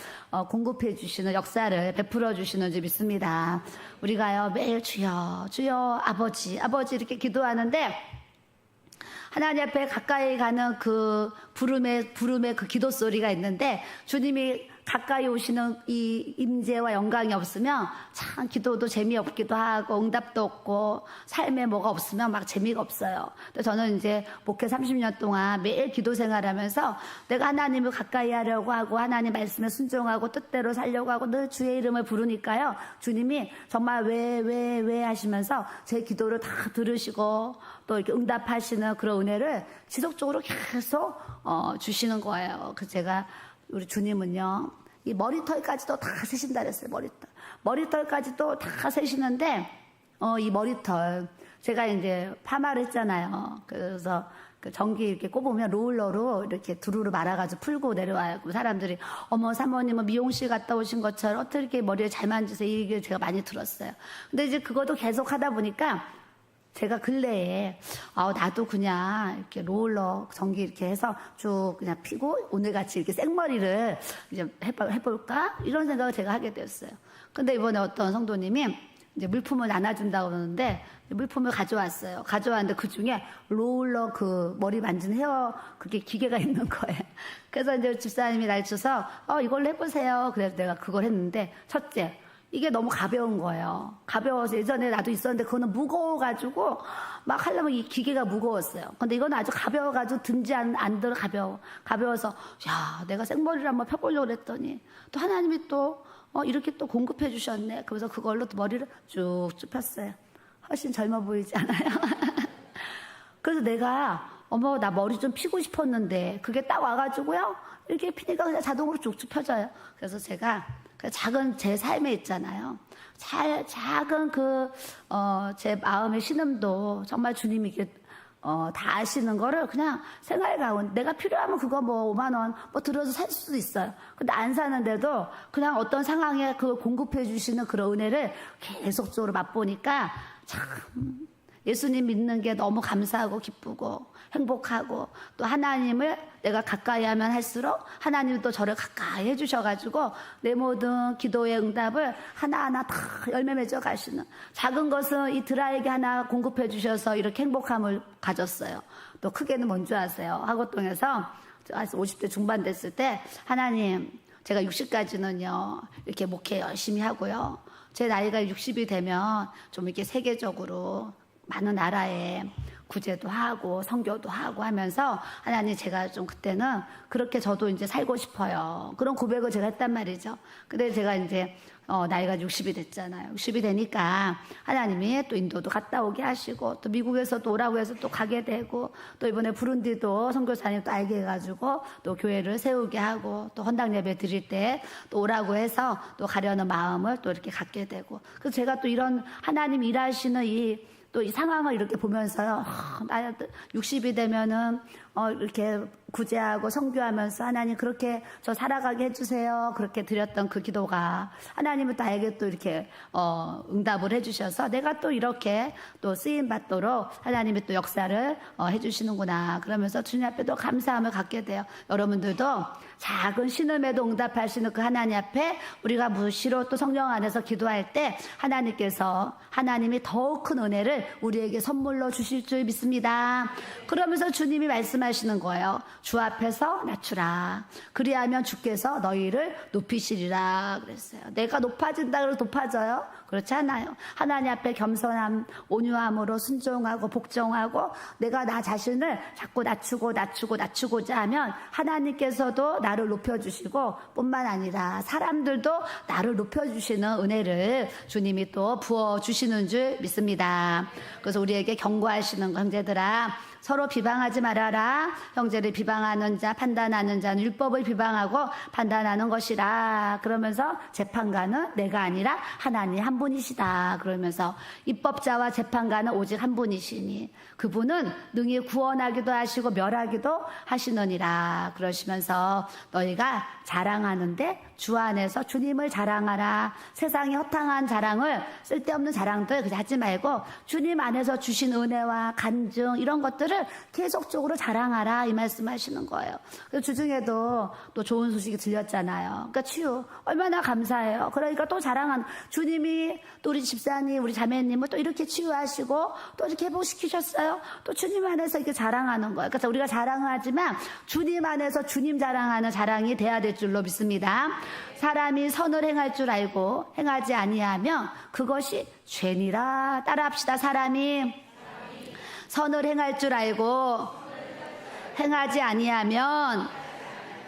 공급해 주시는 역사를 베풀어 주시는 줄 믿습니다. 우리가요 매일 주여 아버지 이렇게 기도하는데 하나님 앞에 가까이 가는 그 부름의 그 기도 소리가 있는데 주님이 가까이 오시는 이 임재와 영광이 없으면 참 기도도 재미없기도 하고 응답도 없고 삶에 뭐가 없으면 막 재미가 없어요. 근데 저는 이제 목회 30년 동안 매일 기도 생활하면서 내가 하나님을 가까이 하려고 하고 하나님 말씀에 순종하고 뜻대로 살려고 하고 늘 주의 이름을 부르니까요. 주님이 정말 왜 하시면서 제 기도를 다 들으시고 또 이렇게 응답하시는 그런 은혜를 지속적으로 계속 주시는 거예요. 그 제가 우리 주님은요 이 머리털까지도 다 세신다 그랬어요. 머리털까지도 다 세시는데 이 머리털. 제가 이제 파마를 했잖아요. 그래서 그 전기 이렇게 꼽으면 롤러로 이렇게 두루루 말아가지고 풀고 내려와요. 그 사람들이 어머 사모님은 미용실 갔다 오신 것처럼 어떻게 이렇게 머리를 잘 만지세요? 이 얘기를 제가 많이 들었어요. 근데 이제 그것도 계속 하다 보니까 제가 근래에 나도 그냥 이렇게 롤러 전기 이렇게 해서 쭉 그냥 피고 오늘같이 이렇게 생머리를 이제 해볼까? 이런 생각을 제가 하게 됐어요. 근데 이번에 어떤 성도님이 이제 물품을 나눠준다고 그러는데 물품을 가져왔어요. 가져왔는데 그 중에 롤러 그 머리 만지는 헤어 그게 기계가 있는 거예요. 그래서 이제 집사님이 날쳐서 이걸로 해보세요. 그래서 내가 그걸 했는데 첫째, 이게 너무 가벼운 거예요. 가벼워서 예전에 나도 있었는데 그거는 무거워가지고 막 하려면 이 기계가 무거웠어요. 근데 이건 아주 가벼워가지고 든지 안 들어 가벼워서 야 내가 생머리를 한번 펴보려고 그랬더니 또 하나님이 또 이렇게 또 공급해 주셨네. 그래서 그걸로 또 머리를 쭉쭉 폈어요. 훨씬 젊어 보이지 않아요? 그래서 내가 나 머리 좀 피고 싶었는데 그게 딱 와가지고요. 이렇게 피니까 그냥 자동으로 쭉쭉 펴져요. 그래서 제가 작은 제 삶에 있잖아요. 작은 제 마음의 신음도 정말 주님이 이렇게 다 아시는 거를 그냥 생활 가운데 내가 필요하면 그거 5만 원 들어서 살 수도 있어요. 근데 안 사는데도 그냥 어떤 상황에 그걸 공급해 주시는 그런 은혜를 계속적으로 맛보니까 참 예수님 믿는 게 너무 감사하고 기쁘고 행복하고 또 하나님을 내가 가까이 하면 할수록 하나님이 또 저를 가까이 해주셔가지고 내 모든 기도의 응답을 하나하나 다 열매 맺어 가시는 작은 것은 이 드라에게 하나 공급해 주셔서 이렇게 행복함을 가졌어요. 또 크게는 뭔지 아세요? 하고동에서 50대 중반 됐을 때 하나님 제가 60까지는요 이렇게 목회 열심히 하고요. 제 나이가 60이 되면 좀 이렇게 세계적으로 많은 나라에 구제도 하고 선교도 하고 하면서 하나님 제가 좀 그때는 그렇게 저도 이제 살고 싶어요. 그런 고백을 제가 했단 말이죠. 근데 제가 이제 나이가 60이 됐잖아요. 60이 되니까 하나님이 또 인도도 갔다 오게 하시고 또 미국에서 또 오라고 해서 또 가게 되고 또 이번에 부룬디도 선교사님 또 알게 해가지고 또 교회를 세우게 하고 또 헌당 예배 드릴 때 또 오라고 해서 또 가려는 마음을 또 이렇게 갖게 되고 그래서 제가 또 이런 하나님 일하시는 또 이 상황을 이렇게 보면서요, 나 60이 되면은, 이렇게 구제하고 선교하면서 하나님 그렇게 저 살아가게 해주세요. 그렇게 드렸던 그 기도가 하나님은 나에게 또 이렇게, 응답을 해주셔서 내가 또 이렇게 또 쓰임받도록 하나님이 또 역사를 해주시는구나. 그러면서 주님 앞에도 감사함을 갖게 돼요. 여러분들도 작은 신음에도 응답하시는 그 하나님 앞에 우리가 무시로 또 성령 안에서 기도할 때 하나님이 더욱 큰 은혜를 우리에게 선물로 주실 줄 믿습니다. 그러면서 주님이 말씀하시는 거예요. 주 앞에서 낮추라. 그리하면 주께서 너희를 높이시리라 그랬어요. 내가 높아진다 그래서 높아져요? 그렇지 않아요. 하나님 앞에 겸손함, 온유함으로 순종하고 복종하고 내가 나 자신을 자꾸 낮추고자 하면 하나님께서도 나를 높여주시고 뿐만 아니라 사람들도 나를 높여주시는 은혜를 주님이 또 부어주시는 줄 믿습니다. 그래서 우리에게 경고하시는 거, 형제들아 서로 비방하지 말아라. 형제를 비방하는 자, 판단하는 자는 율법을 비방하고 판단하는 것이라. 그러면서 재판관은 내가 아니라 하나님 한 분이시다. 그러면서 입법자와 재판관은 오직 한 분이시니 그분은 능히 구원하기도 하시고 멸하기도 하시느니라. 그러시면서 너희가 자랑하는데 주 안에서 주님을 자랑하라. 세상의 허탕한 자랑을 쓸데없는 자랑들 하지 말고 주님 안에서 주신 은혜와 간증 이런 것들을 계속적으로 자랑하라 이 말씀하시는 거예요. 그래서 주중에도 또 좋은 소식이 들렸잖아요. 그러니까 치유 얼마나 감사해요. 그러니까 또 자랑하는 주님이 또 우리 집사님 우리 자매님을 또 이렇게 치유하시고 또 이렇게 회복시키셨어요. 또 주님 안에서 이렇게 자랑하는 거예요. 그래서 우리가 자랑하지만 주님 안에서 주님 자랑하는 자랑이 돼야 될 줄로 믿습니다. 사람이 선을 행할 줄 알고 행하지 아니하면 그것이 죄니라. 따라합시다. 사람이 선을 행할 줄 알고 행하지 아니하면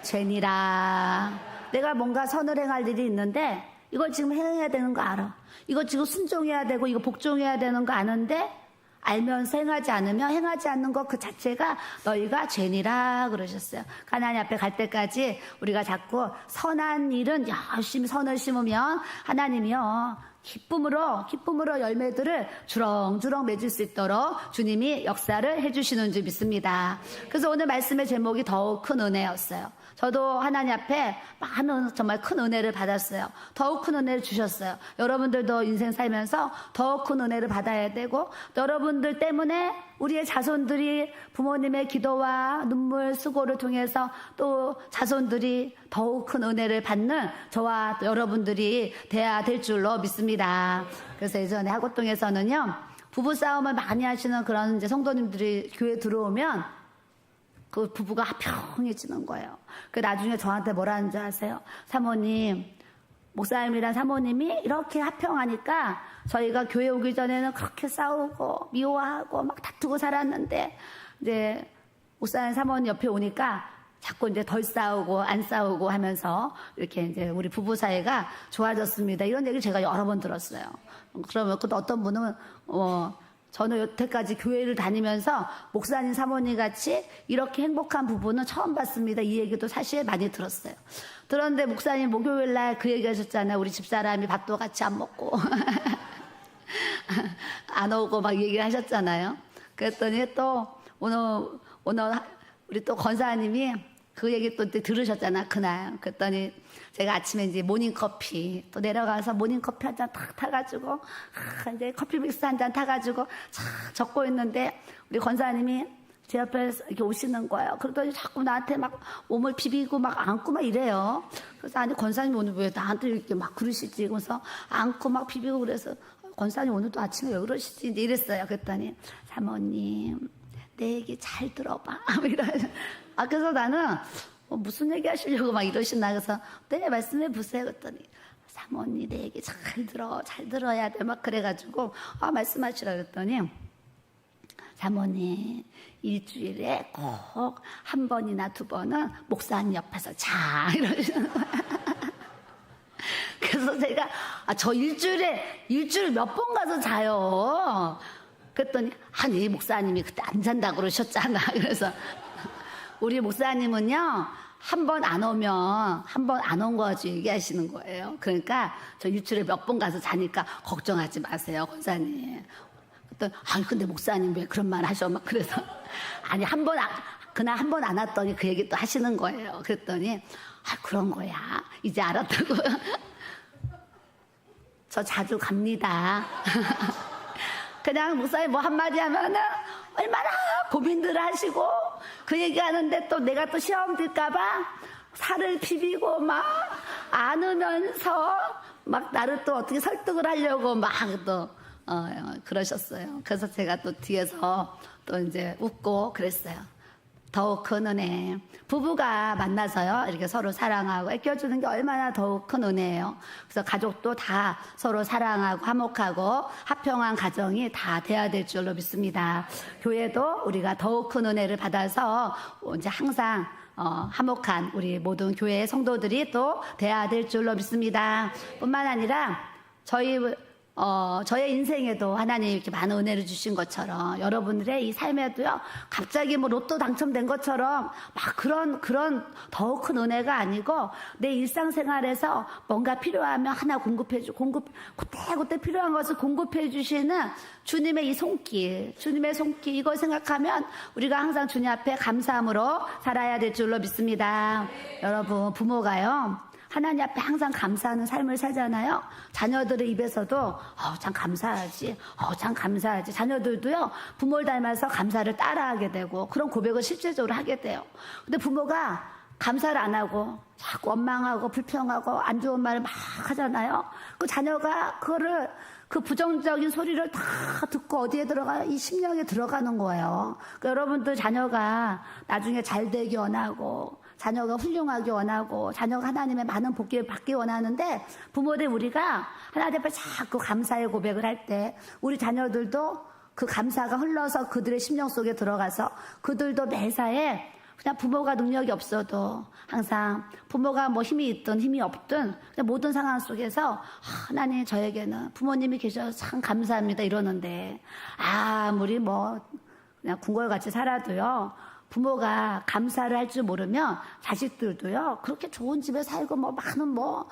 죄니라. 내가 뭔가 선을 행할 일이 있는데 이걸 지금 행해야 되는 거 알아. 이거 지금 순종해야 되고 이거 복종해야 되는 거 아는데 알면서 행하지 않으면 행하지 않는 것 그 자체가 너희가 죄니라 그러셨어요. 하나님 앞에 갈 때까지 우리가 자꾸 선한 일은 열심히 선을 심으면 하나님이요 기쁨으로 열매들을 주렁주렁 맺을 수 있도록 주님이 역사를 해주시는 줄 믿습니다. 그래서 오늘 말씀의 제목이 더욱 큰 은혜였어요. 저도 하나님 앞에 많은 정말 큰 은혜를 받았어요. 더욱 큰 은혜를 주셨어요. 여러분들도 인생 살면서 더욱 큰 은혜를 받아야 되고, 여러분들 때문에 우리의 자손들이 부모님의 기도와 눈물, 수고를 통해서 또 자손들이 더욱 큰 은혜를 받는 저와 또 여러분들이 돼야 될 줄로 믿습니다. 그래서 예전에 하고동에서는요, 부부싸움을 많이 하시는 그런 이제 성도님들이 교회 들어오면 그 부부가 화평해지는 거예요. 그 나중에 저한테 뭐라 하는 줄 아세요? 사모님, 목사님이란 사모님이 이렇게 화평하니까 저희가 교회 오기 전에는 그렇게 싸우고 미워하고 막 다투고 살았는데, 이제 목사님 사모님 옆에 오니까 자꾸 이제 덜 싸우고 안 싸우고 하면서 이렇게 이제 우리 부부 사이가 좋아졌습니다. 이런 얘기를 제가 여러 번 들었어요. 그러면 또 어떤 분은 저는 여태까지 교회를 다니면서 목사님 사모님 같이 이렇게 행복한 부부는 처음 봤습니다. 이 얘기도 사실 많이 들었어요. 그런데 목사님 목요일 날 그 얘기 하셨잖아요. 우리 집사람이 밥도 같이 안 먹고 안 오고 막 얘기를 하셨잖아요. 그랬더니 또 오늘 우리 또 권사님이 그 얘기 또 들으셨잖아, 그날. 그랬더니 제가 아침에 이제 모닝커피 또 내려가서 모닝커피 한 잔 탁 타가지고, 이제 커피 믹스 한 잔 타가지고 착 적고 있는데 우리 권사님이 제 옆에 이렇게 오시는 거예요. 그러더니 자꾸 나한테 막 몸을 비비고 막 안고 막 이래요. 그래서 아니, 권사님 오늘 왜 나한테 이렇게 막 그러시지? 그래서 안고 막 비비고 그래서 권사님 오늘도 아침에 왜 그러시지? 이제 이랬어요. 그랬더니 사모님, 내 얘기 잘 들어봐. 그래서 나는 무슨 얘기 하시려고 막 이러시나. 그래서 네, 말씀해 보세요. 그랬더니 사모님 내 얘기 잘 들어야 돼. 막 그래가지고 말씀하시라 그랬더니 사모님 일주일에 꼭 한 번이나 두 번은 목사님 옆에서 자 이러시는 거예요. 그래서 제가 저 일주일에 몇 번 가서 자요. 그랬더니 아니 목사님이 그때 안 잔다고 그러셨잖아. 그래서 우리 목사님은요, 한 번 안 오면 한 번 안 온 거지 얘기하시는 거예요. 그러니까 저 일주일에 몇 번 가서 자니까 걱정하지 마세요, 권사님. 그랬더니 아니 근데 목사님 왜 그런 말 하셔? 막 그래서 아니 그날 한 번 안 왔더니 그 얘기 또 하시는 거예요. 그랬더니 그런 거야. 이제 알았다고. 저 자주 갑니다. 그냥 목사님 뭐 한마디 하면은 얼마나 고민들 하시고 그 얘기하는데 또 내가 또 시험 들까봐 살을 비비고 막 안으면서 막 나를 또 어떻게 설득을 하려고 막 또 그러셨어요. 그래서 제가 또 뒤에서 또 이제 웃고 그랬어요. 더욱 큰 은혜. 부부가 만나서요, 이렇게 서로 사랑하고 아껴주는 게 얼마나 더욱 큰 은혜예요. 그래서 가족도 다 서로 사랑하고 화목하고 화평한 가정이 다 돼야 될 줄로 믿습니다. 교회도 우리가 더욱 큰 은혜를 받아서 이제 항상 화목한 우리 모든 교회 성도들이 또 돼야 될 줄로 믿습니다. 뿐만 아니라 저의 인생에도 하나님 이렇게 많은 은혜를 주신 것처럼 여러분들의 이 삶에도요, 갑자기 뭐 로또 당첨된 것처럼 막 그런 더 큰 은혜가 아니고 내 일상생활에서 뭔가 필요하면 하나 그때 필요한 것을 공급해 주시는 주님의 이 손길, 이걸 생각하면 우리가 항상 주님 앞에 감사함으로 살아야 될 줄로 믿습니다. 여러분, 부모가요, 하나님 앞에 항상 감사하는 삶을 살잖아요. 자녀들의 입에서도 참 감사하지, 참 감사하지. 자녀들도요, 부모를 닮아서 감사를 따라하게 되고 그런 고백을 실제적으로 하게 돼요. 근데 부모가 감사를 안 하고 자꾸 원망하고 불평하고 안 좋은 말을 막 하잖아요. 그 자녀가 그 부정적인 소리를 다 듣고 어디에 이 심령에 들어가는 거예요. 그러니까 여러분들 자녀가 나중에 잘 되기 원하고 자녀가 훌륭하게 원하고 자녀가 하나님의 많은 복기를 받기 원하는데, 부모들 우리가 하나님 앞에 자꾸 감사의 고백을 할 때 우리 자녀들도 그 감사가 흘러서 그들의 심령 속에 들어가서 그들도 매사에 그냥 부모가 능력이 없어도 항상 부모가 뭐 힘이 있든 힘이 없든 그냥 모든 상황 속에서 하나님 저에게는 부모님이 계셔서 참 감사합니다 이러는데, 아무리 뭐 그냥 궁궐같이 살아도요, 부모가 감사를 할 줄 모르면 자식들도요, 그렇게 좋은 집에 살고 뭐 많은 뭐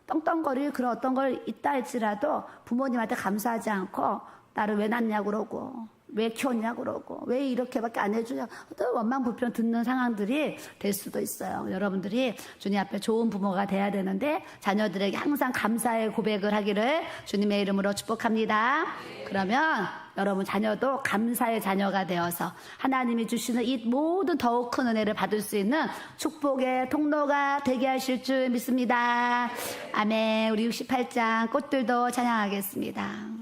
떵떵거릴 그런 어떤 걸 있다 할지라도 부모님한테 감사하지 않고 나를 왜 낳냐고 그러고 왜 키웠냐고 그러고 왜 이렇게밖에 안 해주냐 또 원망 불평 듣는 상황들이 될 수도 있어요. 여러분들이 주님 앞에 좋은 부모가 돼야 되는데 자녀들에게 항상 감사의 고백을 하기를 주님의 이름으로 축복합니다. 그러면 여러분 자녀도 감사의 자녀가 되어서 하나님이 주시는 이 모든 더욱 큰 은혜를 받을 수 있는 축복의 통로가 되게 하실 줄 믿습니다. 아멘. 우리 68장 꽃들도 찬양하겠습니다.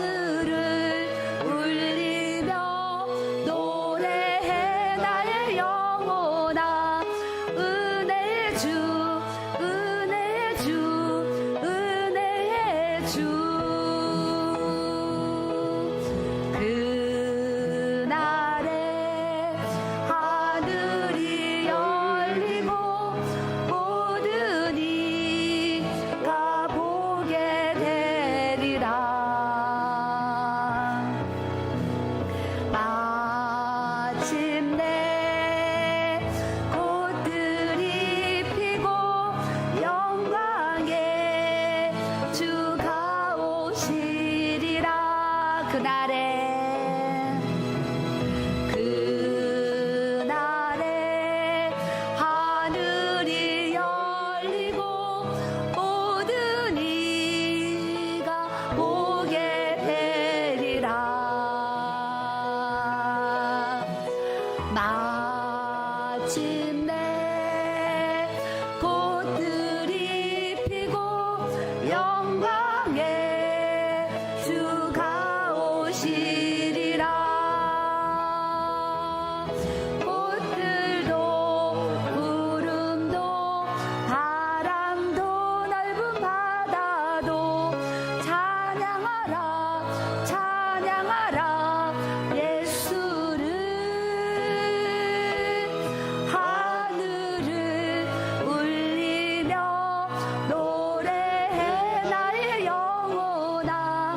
하늘을 울리며 노래해 그날에 하늘이 열리고 모든 이가 보게 되리라. 마침내 꽃들이 피고 영광의 주가 오시리라. 꽃들도 구름도 바람도 넓은 바다도 찬양하라 찬양하라 예수를. 하늘을 울리며 노래해 나의 영혼아.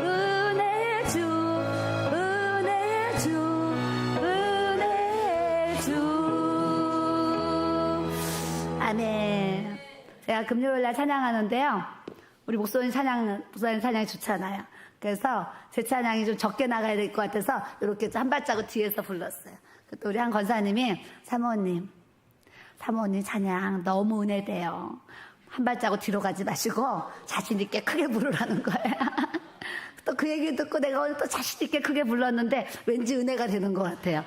은혜의 주 은혜의 주 은혜의 주. 아멘. 제가 금요일날 찬양하는데요, 우리 목사님 찬양이 좋잖아요. 그래서 제 찬양이 좀 적게 나가야 될 것 같아서 이렇게 한 발자국 뒤에서 불렀어요. 또 우리 한 권사님이 사모님 찬양 너무 은혜돼요. 한 발자국 뒤로 가지 마시고 자신 있게 크게 부르라는 거예요. 또 그 얘기 듣고 내가 오늘 또 자신 있게 크게 불렀는데 왠지 은혜가 되는 것 같아요.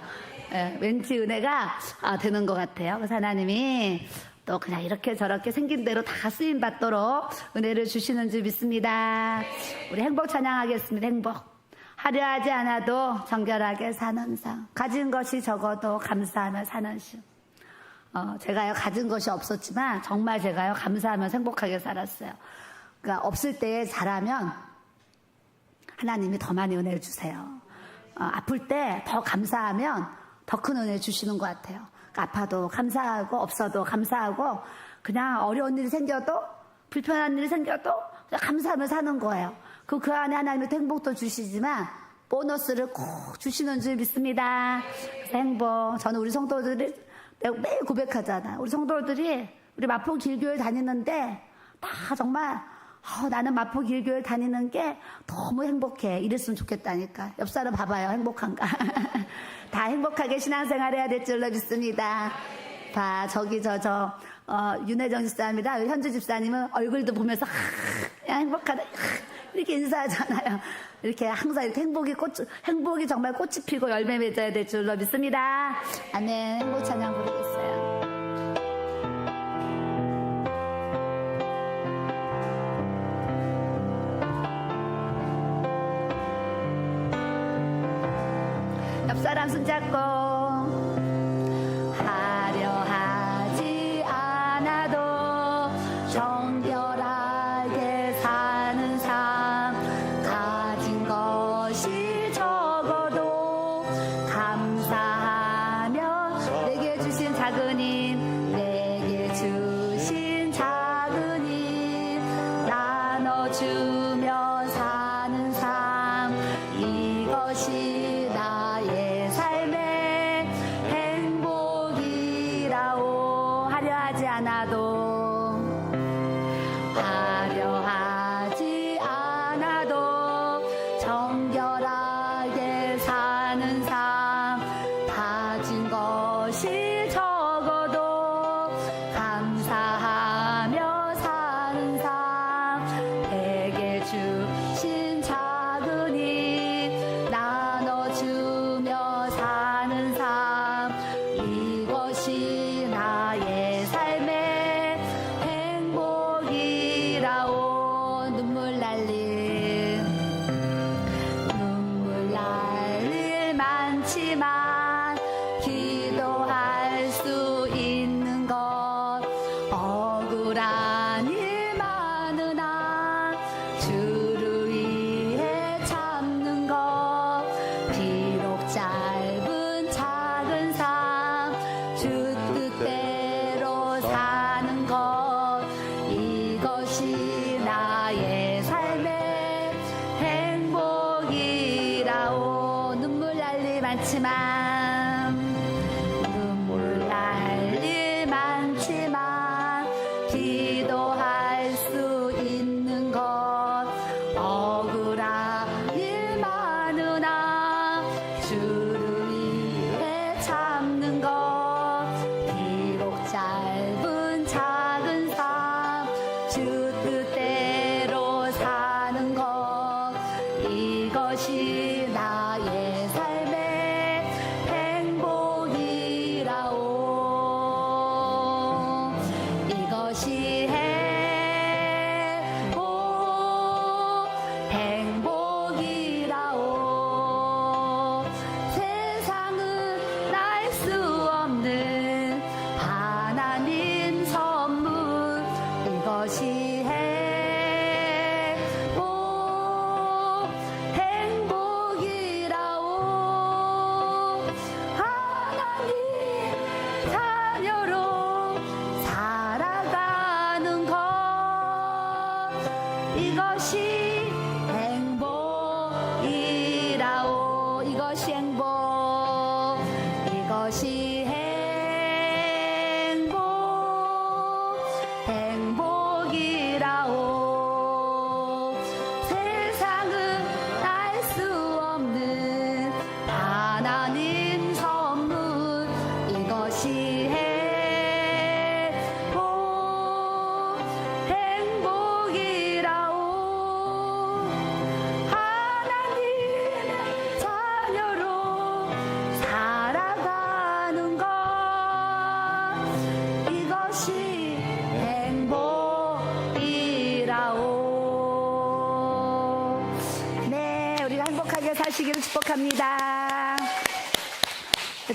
예, 왠지 은혜가 되는 것 같아요. 그래서 하나님이 또 그냥 이렇게 저렇게 생긴 대로 다 쓰임 받도록 은혜를 주시는 줄 믿습니다. 우리 행복 찬양하겠습니다. 행복. 하려 하지 않아도 정결하게 사는 삶. 가진 것이 적어도 감사하며 사는 삶. 제가요 가진 것이 없었지만 정말 제가요 감사하면서 행복하게 살았어요. 그러니까 없을 때 잘하면 하나님이 더 많이 은혜를 주세요. 아플 때 더 감사하면 더 큰 은혜 주시는 것 같아요. 그러니까 아파도 감사하고 없어도 감사하고 그냥 어려운 일이 생겨도 불편한 일이 생겨도 그냥 감사하며 사는 거예요. 그 안에 하나님이 행복도 주시지만 보너스를 꼭 주시는 줄 믿습니다. 그래서 행복. 저는 우리 성도들이 매일 고백하잖아요. 우리 성도들이 우리 마포 길교회 다니는데 다 정말 나는 마포 길교회 다니는 게 너무 행복해. 이랬으면 좋겠다니까. 옆 사람 봐봐요. 행복한가? 다 행복하게 신앙생활 해야 될 줄로 믿습니다. 봐, 저기 윤혜정 집사님이랑 현주 집사님은 얼굴도 보면서 그냥 행복하다 이렇게 인사하잖아요. 이렇게 항상 이렇게 행복이 정말 꽃이 피고 열매 맺어야 될 줄로 믿습니다. 아멘. 행복 찬양 부르겠어요. 옆사람 손잡고 하려 하지 않아도 정결하게 사는 삶. 가진 것이 적어도 감사하며 내게 주신 작은 힘, 내게 주신 작은 힘 나눠주며 사는 삶. 이것이 나의 삶의 행복이라오. 하려 하지 않아도 정결하게 사는 삶. 가진 것이 적어도 감사하며 사는 삶. 내게 주신 작은 힘 나눠주며 사는 삶. 이것이 나의 삶의 행복이라오. 눈물 날 일 많지만 기도할 수 있는 것. 억울한 일 많으나 주를 위해 참는 것. 비록 짧은 작은 삶 주 뜻대로 사는 것. 이것이 나의 삶의 행복이라오. 눈물 날 일 많지만 기도할 수 있는 것. 억울한 일 많으나 축복합니다.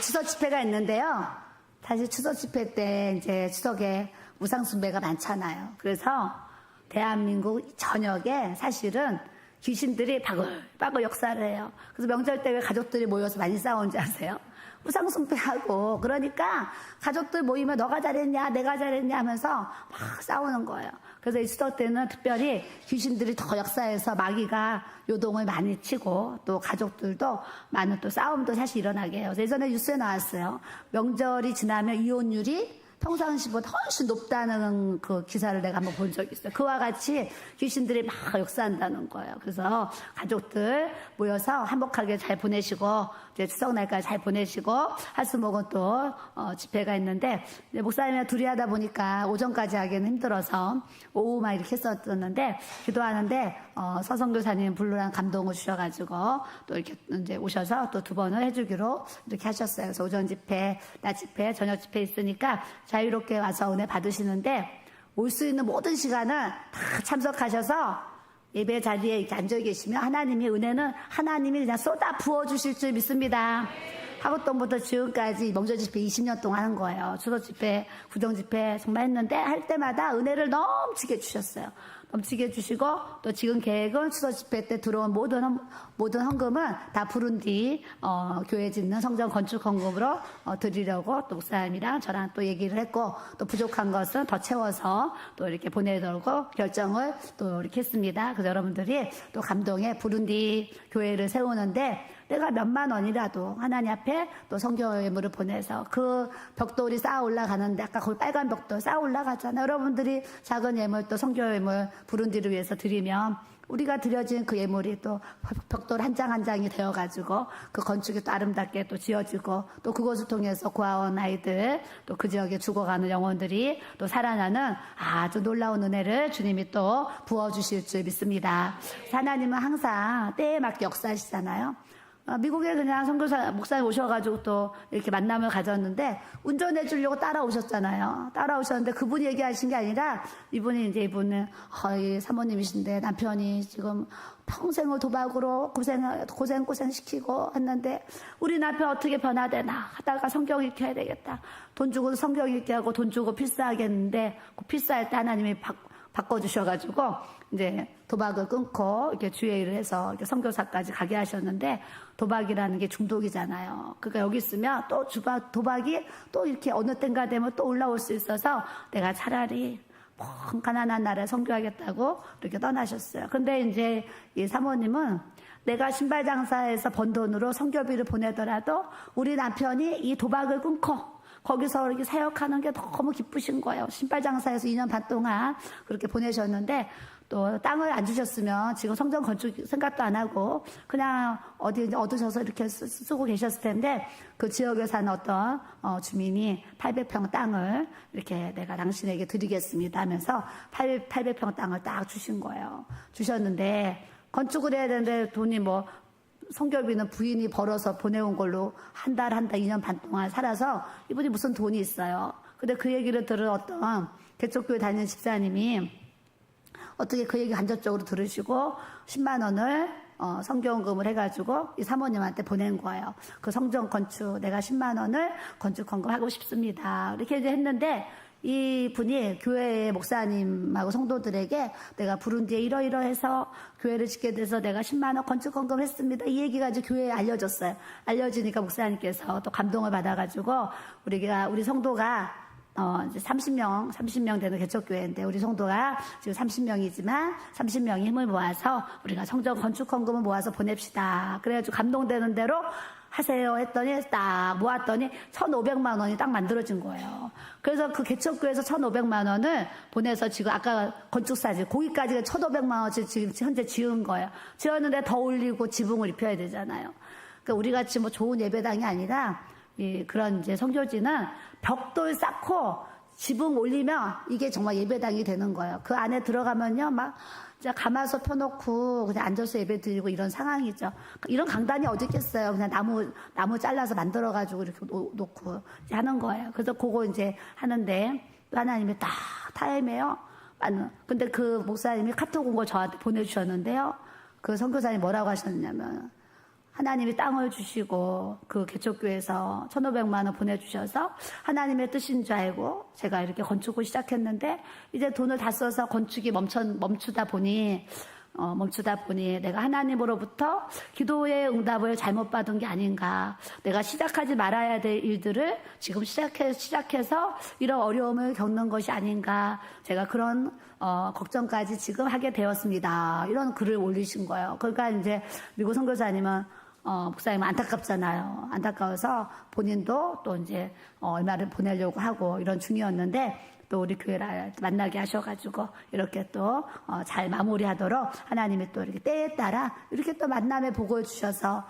추석 집회가 있는데요. 사실 추석 집회 때 이제 추석에 우상숭배가 많잖아요. 그래서 대한민국 전역에 사실은 귀신들이 바글바글 역사를 해요. 그래서 명절 때 왜 가족들이 모여서 많이 싸우는지 아세요? 우상숭배하고 그러니까 가족들 모이면 너가 잘했냐 내가 잘했냐 하면서 막 싸우는 거예요. 그래서 이 추석 때는 특별히 귀신들이 더 역사해서 마귀가 요동을 많이 치고 또 가족들도 많은 또 싸움도 사실 일어나게 해요. 그래서 예전에 뉴스에 나왔어요. 명절이 지나면 이혼율이 평상시보다 훨씬 높다는 그 기사를 내가 한번 본 적이 있어요. 그와 같이 귀신들이 막 역사한다는 거예요. 그래서 가족들 모여서 행복하게 잘 보내시고 이제 추석날까지 잘 보내시고 하수목은 또 집회가 있는데 목사님이랑 둘이 하다 보니까 오전까지 하기는 힘들어서 오후만 이렇게 했었는데 기도하는데 서성교사님 불루란 감동을 주셔가지고 또 이렇게 이제 오셔서 또 2번을 해주기로 이렇게 하셨어요. 그래서 오전 집회, 낮 집회, 저녁 집회 있으니까 자유롭게 와서 은혜 받으시는데 올 수 있는 모든 시간은 다 참석하셔서 예배 자리에 이렇게 앉아 계시면 하나님의 은혜는 하나님이 그냥 쏟아 부어주실 줄 믿습니다. 하구동부터 지금까지 명절 집회 20년 동안 하는 거예요. 추석 집회, 구정 집회 정말 했는데 할 때마다 은혜를 넘치게 주셨어요. 넘치게 주시고 또 지금 계획은 추석 집회 때 들어온 모든 헌금은 다 부룬디 교회 짓는 성전 건축 헌금으로 드리려고 또 목사님이랑 저랑 또 얘기를 했고 또 부족한 것은 더 채워서 또 이렇게 보내려고 결정을 또 이렇게 했습니다. 그래서 여러분들이 또 감동에 부룬디 교회를 세우는데 내가 몇만 원이라도 하나님 앞에 또 성경 예물을 보내서 그 벽돌이 쌓아 올라가는데 아까 거기 빨간 벽돌 쌓아 올라가잖아요. 여러분들이 작은 예물 또 성경 예물 부룬디를 위해서 드리면 우리가 드려진 그 예물이 또 벽돌 한 장 한 장이 되어가지고 그 건축이 또 아름답게 또 지어지고 또 그것을 통해서 고아원 아이들 또 그 지역에 죽어가는 영혼들이 또 살아나는 아주 놀라운 은혜를 주님이 또 부어주실 줄 믿습니다. 하나님은 항상 때에 맞게 역사하시잖아요. 미국에 그냥 선교사 목사님 오셔가지고 또 이렇게 만남을 가졌는데 운전해 주려고 따라오셨잖아요. 따라오셨는데 그분이 얘기하신 게 아니라 이분은 사모님이신데 남편이 지금 평생을 도박으로 고생 시키고 했는데 우리 남편 어떻게 변화되나 하다가 성경 읽기 해야 되겠다. 돈 주고 성경 읽기 하고 돈 주고 필사하겠는데 그 필사할 때 하나님이 바꿔주셔가지고 이제 도박을 끊고 이렇게 주의 일을 해서 이렇게 선교사까지 가게 하셨는데 도박이라는 게 중독이잖아요. 그러니까 여기 있으면 또 도박이 또 이렇게 어느 때인가 되면 또 올라올 수 있어서 내가 차라리 먼 가난한 나라에 선교하겠다고 이렇게 떠나셨어요. 근데 이제 이 사모님은 내가 신발 장사해서 번 돈으로 선교비를 보내더라도 우리 남편이 이 도박을 끊고 거기서 이렇게 사역하는 게 너무 기쁘신 거예요. 신발 장사에서 2년 반 동안 그렇게 보내셨는데 또 땅을 안 주셨으면 지금 성전 건축 생각도 안 하고 그냥 어디 얻으셔서 이렇게 쓰고 계셨을 텐데 그 지역에 사는 어떤 주민이 800평 땅을 이렇게 내가 당신에게 드리겠습니다 하면서 800평 땅을 딱 주신 거예요. 주셨는데 건축을 해야 되는데 돈이 뭐 성결비는 부인이 벌어서 보내온 걸로 한 달, 2년 반 동안 살아서 이분이 무슨 돈이 있어요. 근데 그 얘기를 들은 어떤 개척교회 다니는 집사님이 어떻게 그 얘기 간접적으로 들으시고 10만 원을 성경금을 해가지고 이 사모님한테 보낸 거예요. 그 성전 건축 내가 10만 원을 건축 헌금하고 싶습니다. 이렇게 이제 했는데 이 분이 교회의 목사님하고 성도들에게 내가 부룬디에 이러이러해서 교회를 짓게 돼서 내가 10만 원 건축 헌금했습니다. 이 얘기가 이제 교회에 알려졌어요. 알려지니까 목사님께서 또 감동을 받아가지고 우리 성도가 이제 30명 되는 개척교회인데 우리 성도가 지금 30명이지만 30명이 힘을 모아서 우리가 성전 건축 헌금을 모아서 보냅시다. 그래가지고 감동되는 대로 하세요 했더니 딱 모았더니 1,500만 원이 딱 만들어진 거예요. 그래서 그 개척교회에서 1,500만 원을 보내서 지금 아까 건축사지 거기까지 1,500만 원씩 지금 현재 지은 거예요. 지었는데 더 올리고 지붕을 입혀야 되잖아요. 그러니까 우리 같이 뭐 좋은 예배당이 아니라 그런 이제 성교지는 벽돌 쌓고 지붕 올리면 이게 정말 예배당이 되는 거예요. 그 안에 들어가면요 막 가마솥 펴놓고 그냥 앉아서 예배 드리고 이런 상황이죠. 이런 강단이 어디 있겠어요. 그냥 나무 잘라서 만들어가지고 이렇게 놓고 이제 하는 거예요. 그래서 그거 이제 하는데 하나님이 딱 타임에요. 근데 그 목사님이 카톡 온 거 저한테 보내주셨는데요. 그 선교사님이 뭐라고 하셨냐면 하나님이 땅을 주시고 그 개척교회에서 1,500만 원 보내주셔서 하나님의 뜻인 줄 알고 제가 이렇게 건축을 시작했는데 이제 돈을 다 써서 건축이 멈추다 보니 내가 하나님으로부터 기도의 응답을 잘못 받은 게 아닌가. 내가 시작하지 말아야 될 일들을 지금 시작해서 이런 어려움을 겪는 것이 아닌가. 제가 그런 걱정까지 지금 하게 되었습니다. 이런 글을 올리신 거예요. 그러니까 이제 미국 선교사님은 목사님 안타깝잖아요. 안타까워서 본인도 또 이제 얼마를 보내려고 하고 이런 중이었는데 또 우리 교회를 만나게 하셔가지고 이렇게 또 잘 마무리하도록 하나님이 또 이렇게 때에 따라 이렇게 또 만남의 복을 주셔서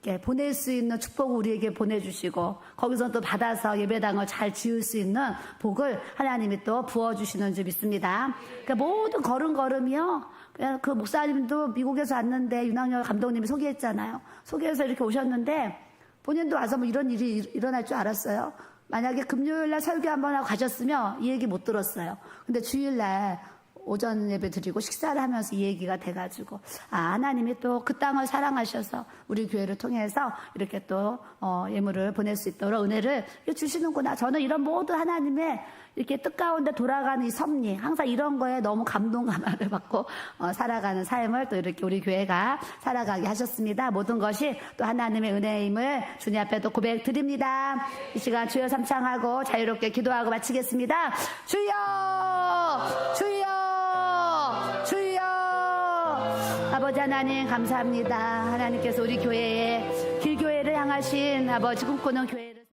이렇게 보낼 수 있는 축복을 우리에게 보내주시고 거기서 또 받아서 예배당을 잘 지을 수 있는 복을 하나님이 또 부어주시는 줄 믿습니다. 그러니까 모든 걸음걸음이요. 그냥 그 목사님도 미국에서 왔는데 윤학열 감독님이 소개했잖아요. 소개해서 이렇게 오셨는데 본인도 와서 뭐 이런 일이 일어날 줄 알았어요. 만약에 금요일날 설교 한번 하고 가셨으면 이 얘기 못 들었어요. 근데 주일날 오전 예배 드리고 식사를 하면서 이 얘기가 돼가지고 하나님이 또 그 땅을 사랑하셔서 우리 교회를 통해서 이렇게 또 예물을 보낼 수 있도록 은혜를 주시는구나. 저는 이런 모든 하나님의 이렇게 뜻 가운데 돌아가는 이 섭리 항상 이런 거에 너무 감동감화를 받고 살아가는 삶을 또 이렇게 우리 교회가 살아가게 하셨습니다. 모든 것이 또 하나님의 은혜임을 주님 앞에 또 고백 드립니다. 이 시간 주여 삼창하고 자유롭게 기도하고 마치겠습니다. 주여 주여 주여. 아버지 하나님 감사합니다. 하나님께서 우리 교회에 길교회를 향하신 아버지 꿈꾸는 교회